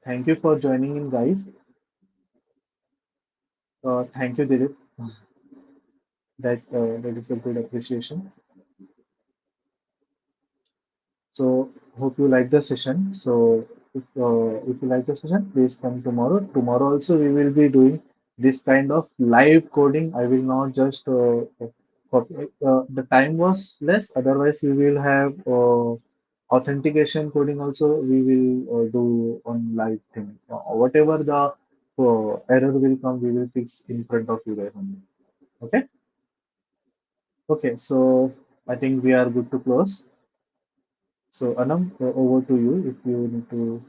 thank you for joining in, guys. Thank you, Dilip. That is a good appreciation. So hope you like the session. So if you like the session, please come tomorrow. Tomorrow also we will be doing this kind of live coding. I will not just the time was less. Otherwise, we will have authentication coding also. We will do on live thing. Whatever the error will come, we will fix in front of you guys only. Okay. Okay. So I think we are good to close. So Anam, over to you if you need to